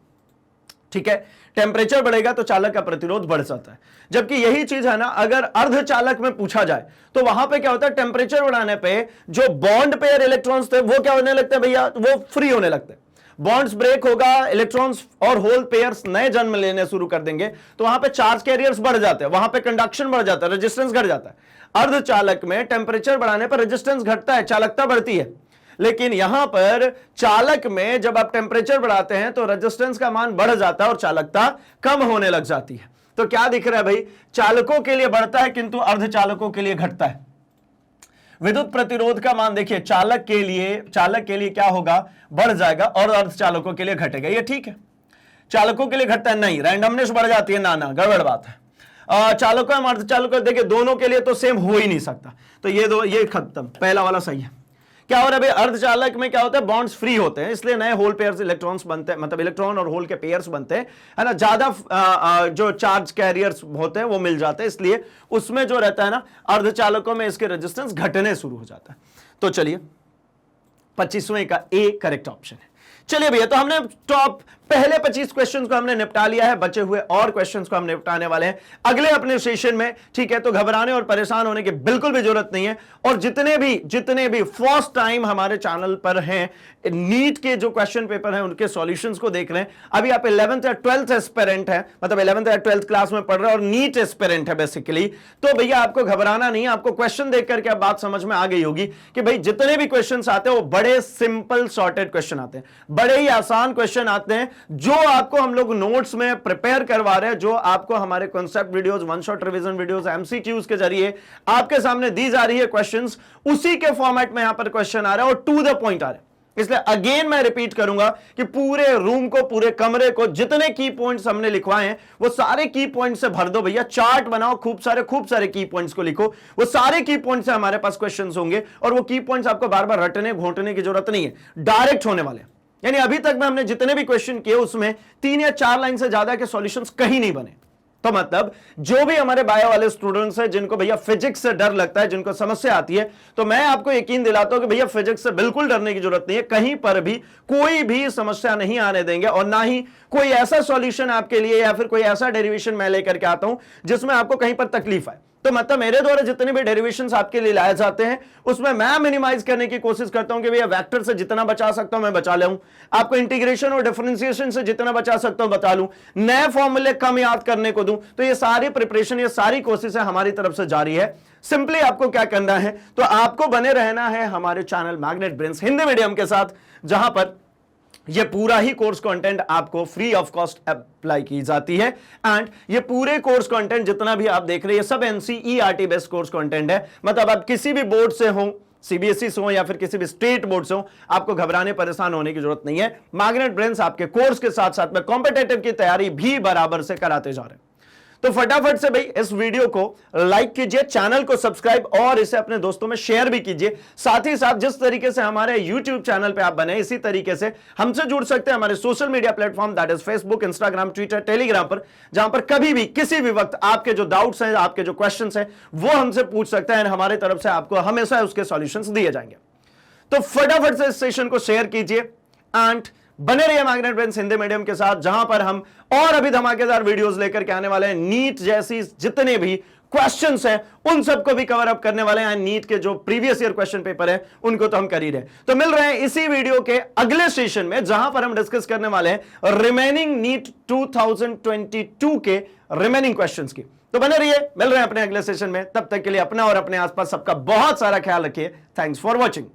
Speaker 1: ठीक है, टेम्परेचर बढ़ेगा तो चालक का प्रतिरोध बढ़ जाता है। जबकि यही चीज है ना, अगर अर्धचालक में पूछा जाए तो वहां पे क्या होता है, टेम्परेचर बढ़ाने पे जो बॉन्ड पेयर इलेक्ट्रॉन्स थे वो क्या होने लगते हैं भैया, वो फ्री होने लगते हैं, बॉन्ड्स ब्रेक होगा, इलेक्ट्रॉन्स और होल पेयर्स नए जन्म लेने शुरू कर देंगे, तो वहां पे चार्ज कैरियर्स बढ़ जाते हैं, वहां पे कंडक्शन बढ़ जाता है, रेजिस्टेंस घट जाता है। अर्धचालक में टेम्परेचर बढ़ाने पर रेजिस्टेंस घटता है, चालकता बढ़ती है। लेकिन यहां पर चालक में जब आप टेम्परेचर बढ़ाते हैं तो रेजिस्टेंस का मान बढ़ जाता है और चालकता कम होने लग जाती है। तो क्या दिख रहा है भाई, चालकों के लिए बढ़ता है किंतु अर्धचालकों के लिए घटता है। विद्युत प्रतिरोध का मान देखिए, चालक के लिए क्या होगा, बढ़ जाएगा, और अर्धचालकों के लिए घटेगा। ये ठीक है, चालकों के लिए घटता है नहीं, रैंडमनेस बढ़ जाती है, ना गड़बड़ बात है। चालकों और अर्धचालकों देखिए दोनों के लिए तो सेम हो ही नहीं सकता, तो ये खत्म, पहला वाला सही है। क्या हो रहा है भाई, अर्धचालक में क्या होता है, बॉन्ड्स फ्री होते हैं, इसलिए नए होल पेयर्स इलेक्ट्रॉन्स बनते हैं, मतलब इलेक्ट्रॉन और होल के पेयर्स बनते हैं, है ना, ज्यादा जो चार्ज कैरियर्स होते हैं वो मिल जाते हैं, इसलिए उसमें जो रहता है ना, अर्धचालकों में इसके रेजिस्टेंस घटने शुरू हो जाता है। तो चलिए 25वें का ए करेक्ट ऑप्शन है। चलिए भैया, तो हमने टॉप पहले 25 क्वेश्चंस को हमने निपटा लिया है, बचे हुए और क्वेश्चंस को हम निपटाने वाले हैं अगले अपने सेशन में। ठीक है, तो घबराने और परेशान होने की बिल्कुल भी जरूरत नहीं है। और जितने भी फर्स्ट टाइम हमारे चैनल पर हैं, नीट के जो क्वेश्चन पेपर हैं उनके सॉल्यूशंस को देख रहे हैं, अभी आप 11th या 12th एस्पिरेंट है, मतलब 11th या 12th क्लास में पढ़ रहे हैं और नीट एस्पिरेंट है बेसिकली, तो भैया आपको घबराना नहीं है। आपको क्वेश्चन देख करके आप बात समझ में आ गई होगी कि भाई जितने भी क्वेश्चन आते हैं वो बड़े सिंपल सॉर्टेड क्वेश्चन आते हैं, बड़े ही आसान क्वेश्चन आते हैं, जो आपको हम लोग नोट्स में प्रिपेयर करवा रहे हैं, जो आपको हमारे concept videos, one shot revision videos, MCQs के जरिए आपके सामने दी जा रही है क्वेश्चंस, उसी के फॉर्मेट में यहां पर क्वेश्चन आ रहा है और टू द पॉइंट आ रहे हैं। इसलिए अगेन मैं रिपीट करूंगा कि पूरे रूम को, पूरे कमरे को, जितने की पॉइंट्स हमने लिखवाए हैं वो सारे की पॉइंट्स से भर दो भैया, चार्ट बनाओ, खूब सारे की पॉइंट्स को लिखो, वो सारे की पॉइंट्स से हमारे पास क्वेश्चंस होंगे और वो की पॉइंट्स आपको बार बार रटने घोंटने की जरूरत नहीं है, डायरेक्ट होने वाले। यानी अभी तक में हमने जितने भी क्वेश्चन किए उसमें 3 या 4 लाइन से ज्यादा के सॉल्यूशंस कहीं नहीं बने। तो मतलब जो भी हमारे बायो वाले स्टूडेंट्स हैं जिनको भैया फिजिक्स से डर लगता है, जिनको समस्या आती है, तो मैं आपको यकीन दिलाता हूं कि भैया फिजिक्स से बिल्कुल डरने की जरूरत नहीं है, कहीं पर भी कोई भी समस्या नहीं आने देंगे, और ना ही कोई ऐसा सॉल्यूशन आपके लिए या फिर कोई ऐसा डेरिवेशन मैं लेकर के आता हूं जिसमें आपको कहीं पर तकलीफ आए। तो मतलब मेरे द्वारा जितने भी डेरिवेशंस आपके लिए लाए जाते हैं उसमें मैं मिनिमाइज करने की कोशिश करता हूं कि भैया वेक्टर से जितना बचा सकता हूं मैं बचा लूं, आपको इंटीग्रेशन और डिफरेंशिएशन से जितना बचा सकता हूं बता लूं, नए फॉर्मूले कम याद करने को दूं। तो ये सारी प्रिपरेशन, ये सारी कोशिशें हमारी तरफ से जारी है। सिंपली आपको क्या करना है, तो आपको बने रहना है हमारे channel magnet brains Hindi medium के साथ, जहां पर ये पूरा ही कोर्स कंटेंट आपको फ्री ऑफ कॉस्ट अप्लाई की जाती है। एंड ये पूरे कोर्स कंटेंट जितना भी आप देख रहे हैं सब एनसीईआरटी बेस्ड कोर्स कंटेंट है, मतलब आप किसी भी बोर्ड से हो, सीबीएसई से हो या फिर किसी भी स्टेट बोर्ड से हो, आपको घबराने परेशान होने की जरूरत नहीं है। मैग्नेट ब्रेन्स आपके कोर्स के साथ साथ में कॉम्पिटिटिव की तैयारी भी बराबर से कराते जा रहे हैं। तो फटाफट से भाई इस वीडियो को लाइक कीजिए, चैनल को सब्सक्राइब और इसे अपने दोस्तों में शेयर भी कीजिए। साथ ही साथ जिस तरीके से हमारे YouTube चैनल पे आप बने, इसी तरीके से हमसे जुड़ सकते हैं हमारे social media platform, that is Facebook, Instagram, Twitter, Telegram पर, जहां पर कभी भी किसी भी वक्त आपके जो डाउट्स हैं, आपके जो क्वेश्चंस हैं वो हमसे पूछ सकते हैं। हमारी तरफ से आपको हमेशा उसके सॉल्यूशंस दिए जाएंगे। तो फटाफट से इस सेशन को शेयर कीजिए एंड बने रहिए मैग्नेट ब्रेन्स हिंदी मीडियम के साथ, जहां पर हम और अभी धमाकेदार वीडियोस लेकर के आने वाले हैं। नीट जैसी जितने भी क्वेश्चंस हैं उन सबको भी कवर अप करने वाले हैं। नीट के जो प्रीवियस ईयर क्वेश्चन पेपर है उनको तो हम कर ही रहे। तो मिल रहे हैं इसी वीडियो के अगले सेशन में, जहां पर हम डिस्कस करने वाले हैं रिमेनिंग नीट 2022 के रिमेनिंग क्वेश्चंस की। तो बने रहिए, मिल रहे हैं अपने अगले सेशन में। तब तक के लिए अपना और अपने आसपास सबका बहुत सारा ख्याल रखिए। Thanks for watching.